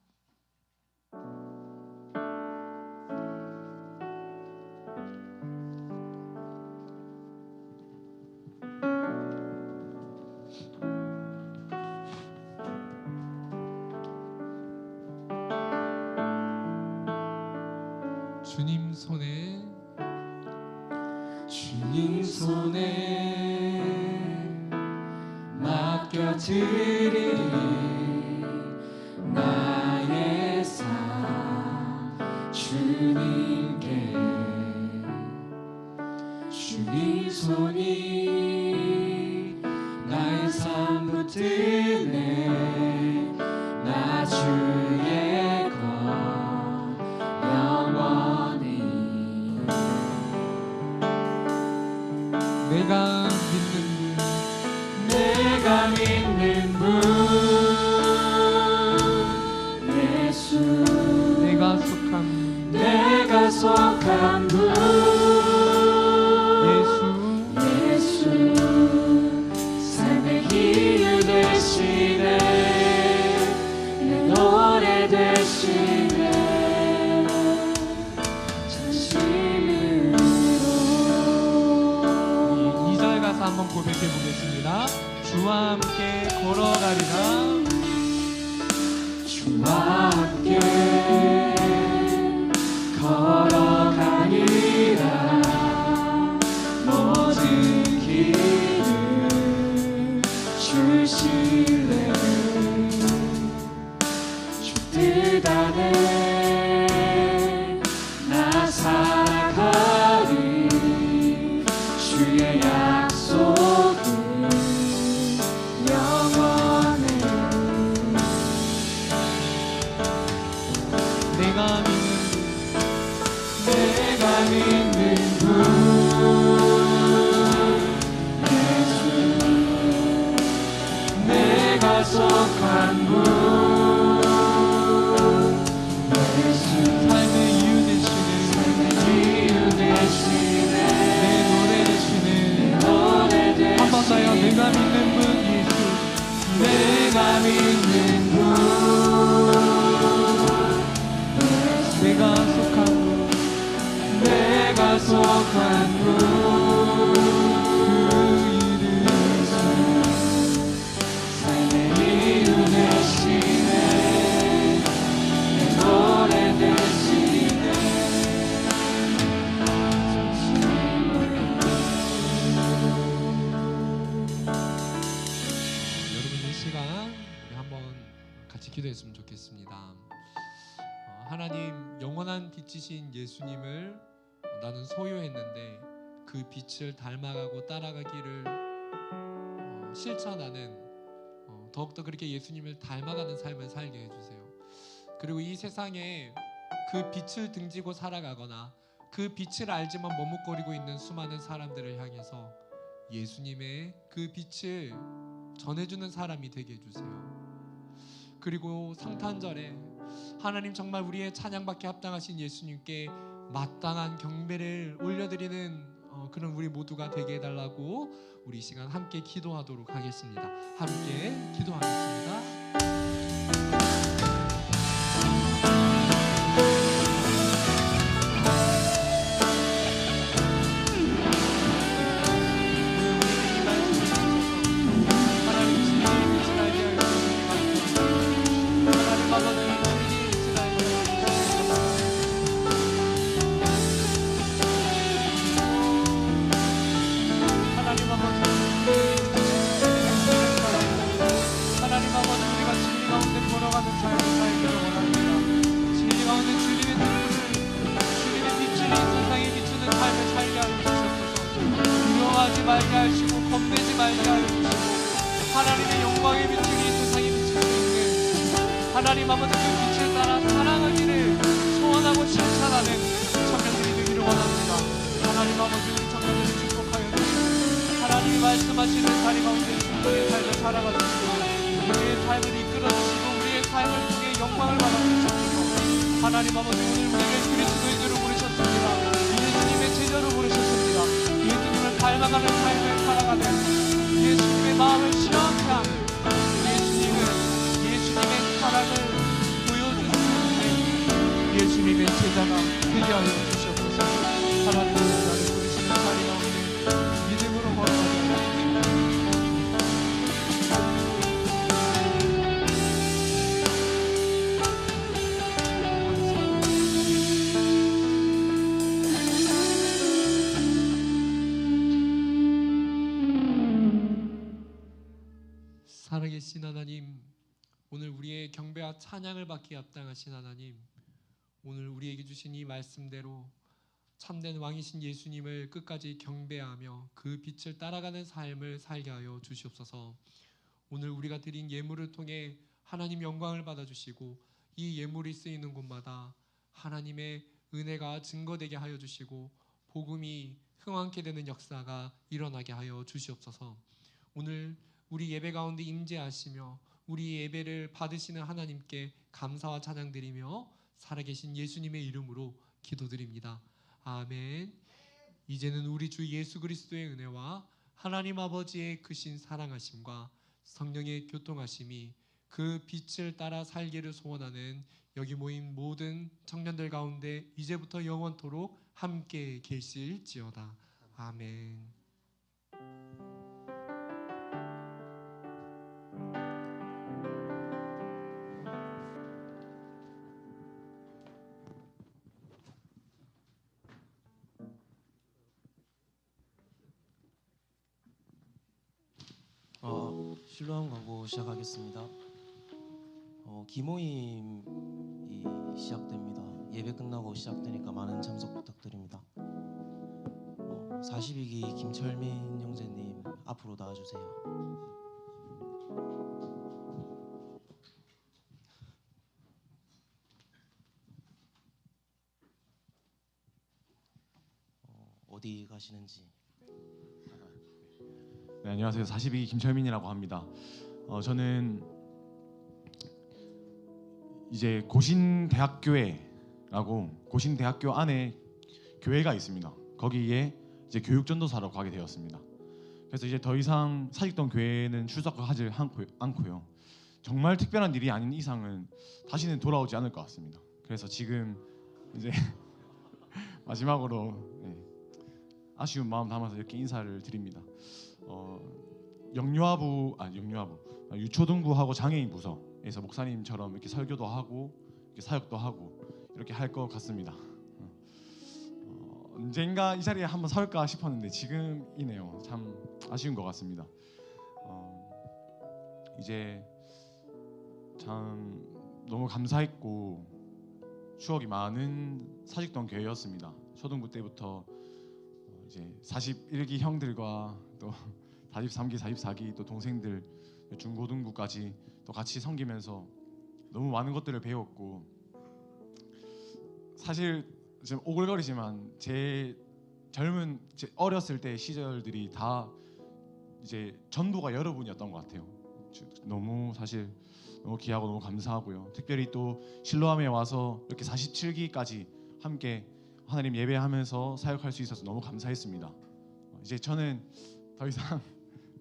주님 손에 맡겨드리리 나의 삶 주님께. 주님 손이 나의 삶 붙드네. 나 주의 것 영원히. 내가 믿는 분 예수, 내가 속한 분 예수, 삶의 이유 되시네. 내 노래 되시네. 전심으로. 2절 가사 한번 고백해 보겠습니다. 주와 함께 걸어가리라. 주와 함께 걸어가리라. 모든 길을 주실래. 주 뜻 안에 나 살아가리. 주의 약속은 영원해. 내가 믿는 분 예수, 내가 속한 분 예수, 삶의 이유 되시네. 내 노래 되시네. 한 번 더요. 내가 믿는 분 예수, 내가 믿는 분 내가 속한 분, 내가 속한 분, 그 이름 삶의 이유 되시네. 내 노래 되시네. 여러분, 이 시간 우리 한번 같이 기도했으면 좋겠습니다. 하나님, 영원한 빛이신 예수님을 나는 소유했는데 그 빛을 닮아가고 따라가기를 실천하는, 더욱더 그렇게 예수님을 닮아가는 삶을 살게 해주세요. 그리고 이 세상에 그 빛을 등지고 살아가거나 그 빛을 알지만 머뭇거리고 있는 수많은 사람들을 향해서 예수님의 그 빛을 전해주는 사람이 되게 해주세요. 그리고 성탄절에 하나님 정말 우리의 찬양받기 합당하신 예수님께 마땅한 경배를 올려드리는 그런 우리 모두가 되게 해달라고 우리 이 시간 함께 기도하도록 하겠습니다. 함께 기도하겠습니다. 말게 하시고 겁내지 말게 하여 주시고 하나님의 영광에 비추는 이 세상에 비추는 있는 하나님 아버지 그 빛을 따라 살아가기를 소원하고 실천하는 청년들이 되기를 원합니다. 하나님 아버지 우리 청년들을 축복하여 주시고 하나님이 말씀하시는 자리 가운데 우리의 삶을 살아가 주시고 우리의 삶을 이끌어 주시고 우리의 삶을 통해 영광을 받아 주시옵소서. 하나님 아버지 오늘 우리를 그리스도인으로 부르셨습니다. 예수님의 제자로 부르셨습니다. 예수님을 닮아가는 삶을 살아가는 예수님의 마음을 시원케 하는 예수님의 사랑을 보여주시는 예수님의 제자가 되게 하여 주시옵소서. 하나님의 나를 부르시는 자리 가운데 믿음으로 걸어가게 하여 살아계신 하나님, 오늘 우리의 경배와 찬양을 받기 합당하신 하나님, 오늘 우리에게 주신 이 말씀대로 참된 왕이신 예수님을 끝까지 경배하며 그 빛을 따라가는 삶을 살게 하여 주시옵소서. 오늘 우리가 드린 예물을 통해 하나님 영광을 받아주시고 이 예물이 쓰이는 곳마다 하나님의 은혜가 증거되게 하여 주시고 복음이 흥왕케 되는 역사가 일어나게 하여 주시옵소서. 오늘 우리 예배 가운데 임재하시며 우리 예배를 받으시는 하나님께 감사와 찬양 드리며 살아계신 예수님의 이름으로 기도드립니다. 아멘. 이제는 우리 주 예수 그리스도의 은혜와 하나님 아버지의 크신 사랑하심과 성령의 교통하심이 그 빛을 따라 살기를 소원하는 여기 모인 모든 청년들 가운데 이제부터 영원토록 함께 계실지어다. 아멘. 실로암 광고 시작하겠습니다. 기모임이 시작됩니다. 예배 끝나고 시작되니까 많은 참석 부탁드립니다. 42기 김철민 형제님 앞으로 나와주세요. 어디 가시는지. 네, 안녕하세요. 42기 김철민이라고 합니다. 저는 이제 고신대학교회라고 고신대학교 안에 교회가 있습니다. 거기에 이제 교육전도사로 가게 되었습니다. 그래서 이제 더 이상 사직동 교회는 출석하지 않고요. 정말 특별한 일이 아닌 이상은 다시는 돌아오지 않을 것 같습니다. 그래서 지금 이제 마지막으로 아쉬운 마음 담아서 이렇게 인사를 드립니다. 유초등부하고 장애인 부서에서 목사님처럼 이렇게 설교도 하고 이렇게 사역도 하고 이렇게 할 것 같습니다. 언젠가 이 자리에 한번 설까 싶었는데 지금이네요. 참 아쉬운 것 같습니다. 이제 참 너무 감사했고 추억이 많은 사직동 교회였습니다. 초등부 때부터 이제 41기 형들과 또 43기, 44기 또 동생들 중고등부까지 또 같이 섬기면서 너무 많은 것들을 배웠고 사실 좀 오글거리지만 제 어렸을 때 시절들이 다 이제 전부가 여러분이었던 것 같아요. 너무 사실 너무 귀하고 너무 감사하고요. 특별히 또 실로암에 와서 이렇게 47기까지 함께 하나님 예배하면서 사역할 수 있어서 너무 감사했습니다. 이제 저는 더 이상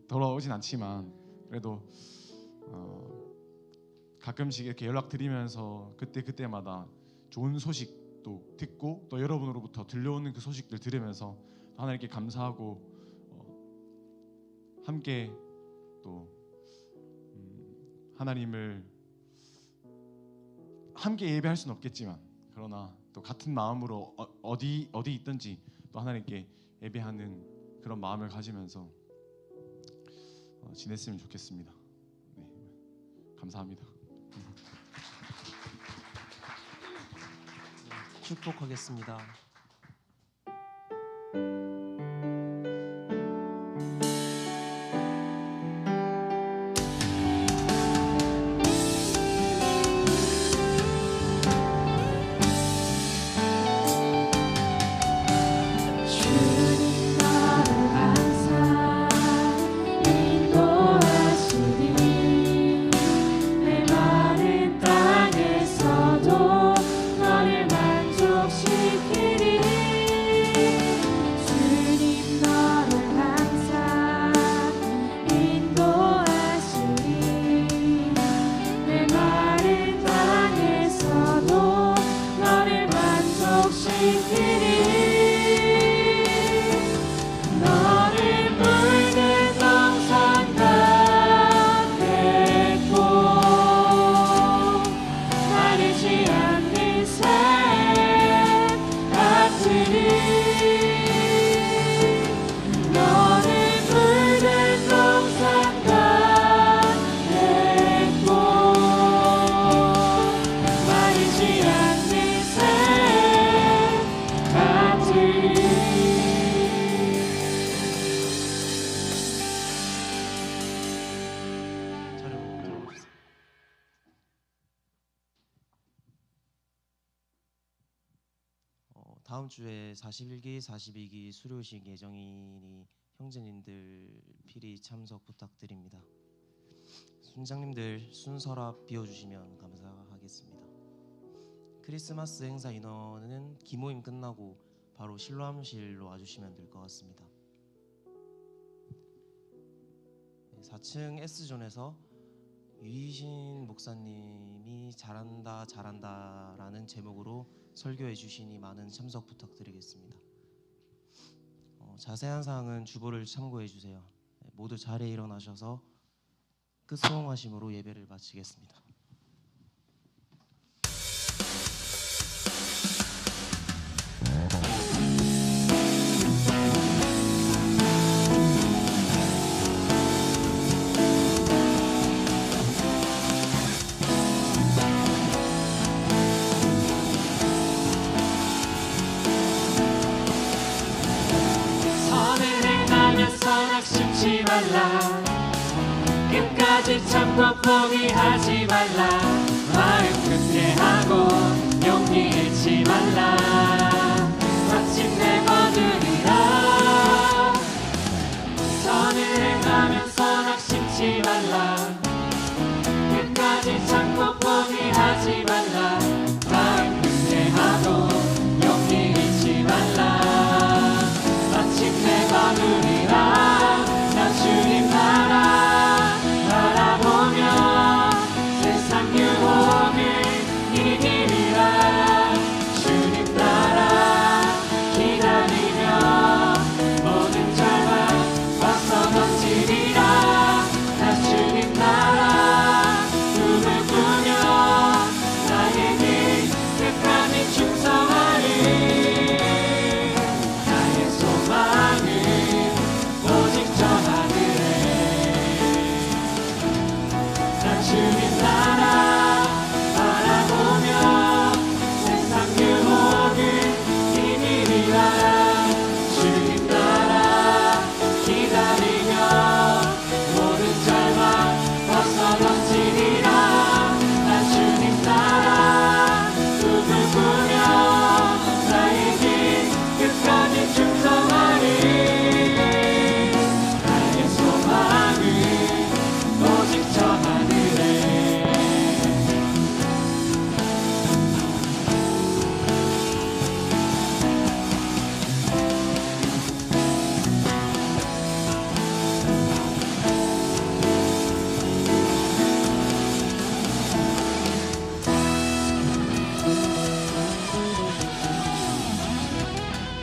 돌아오진 않지만 그래도 가끔씩 이렇게 연락드리면서 그때마다 좋은 소식도 듣고 또 여러분으로부터 들려오는 그 소식들 들으면서 하나님께 감사하고 함께 또 하나님을 함께 예배할 수는 없겠지만 그러나 또 같은 마음으로 어디 있든지 또 하나님께 예배하는 그런 마음을 가지면서 지냈으면 좋겠습니다. 네, 감사합니다. 축복하겠습니다. 주님 나를 항상 인도하시니 내 마른 땅에서도 너를 만족시키리. 주님 너를 항상 인도하시니 내 마른 땅에서도 너를 만족시키리. 너를 물든 동산과 백보 마르지 않는 샘 같으리. 너를 물든 동산과 백보 마르지 않는 샘 같으리. 자료 들어보세요. 다음 주에 41기, 42기 수료식 예정이니 형제님들 필히 참석 부탁드립니다. 순장님들 순서랍 비워주시면 감사하겠습니다. 크리스마스 행사 인원은 기모임 끝나고 바로 실로암실로 와주시면 될 것 같습니다. 4층 S존에서 유희신 목사님이 잘한다라는 제목으로 설교해 주시니 많은 참석 부탁드리겠습니다. 자세한 사항은 주보를 참고해 주세요. 모두 자리에 일어나셔서 끝소응하심으로 예배를 마치겠습니다. 선을 행하면서 낙심치 말라. 끝까지 참고 포기하지 말라. 마음 굳게 하고 용기 잃지 말라.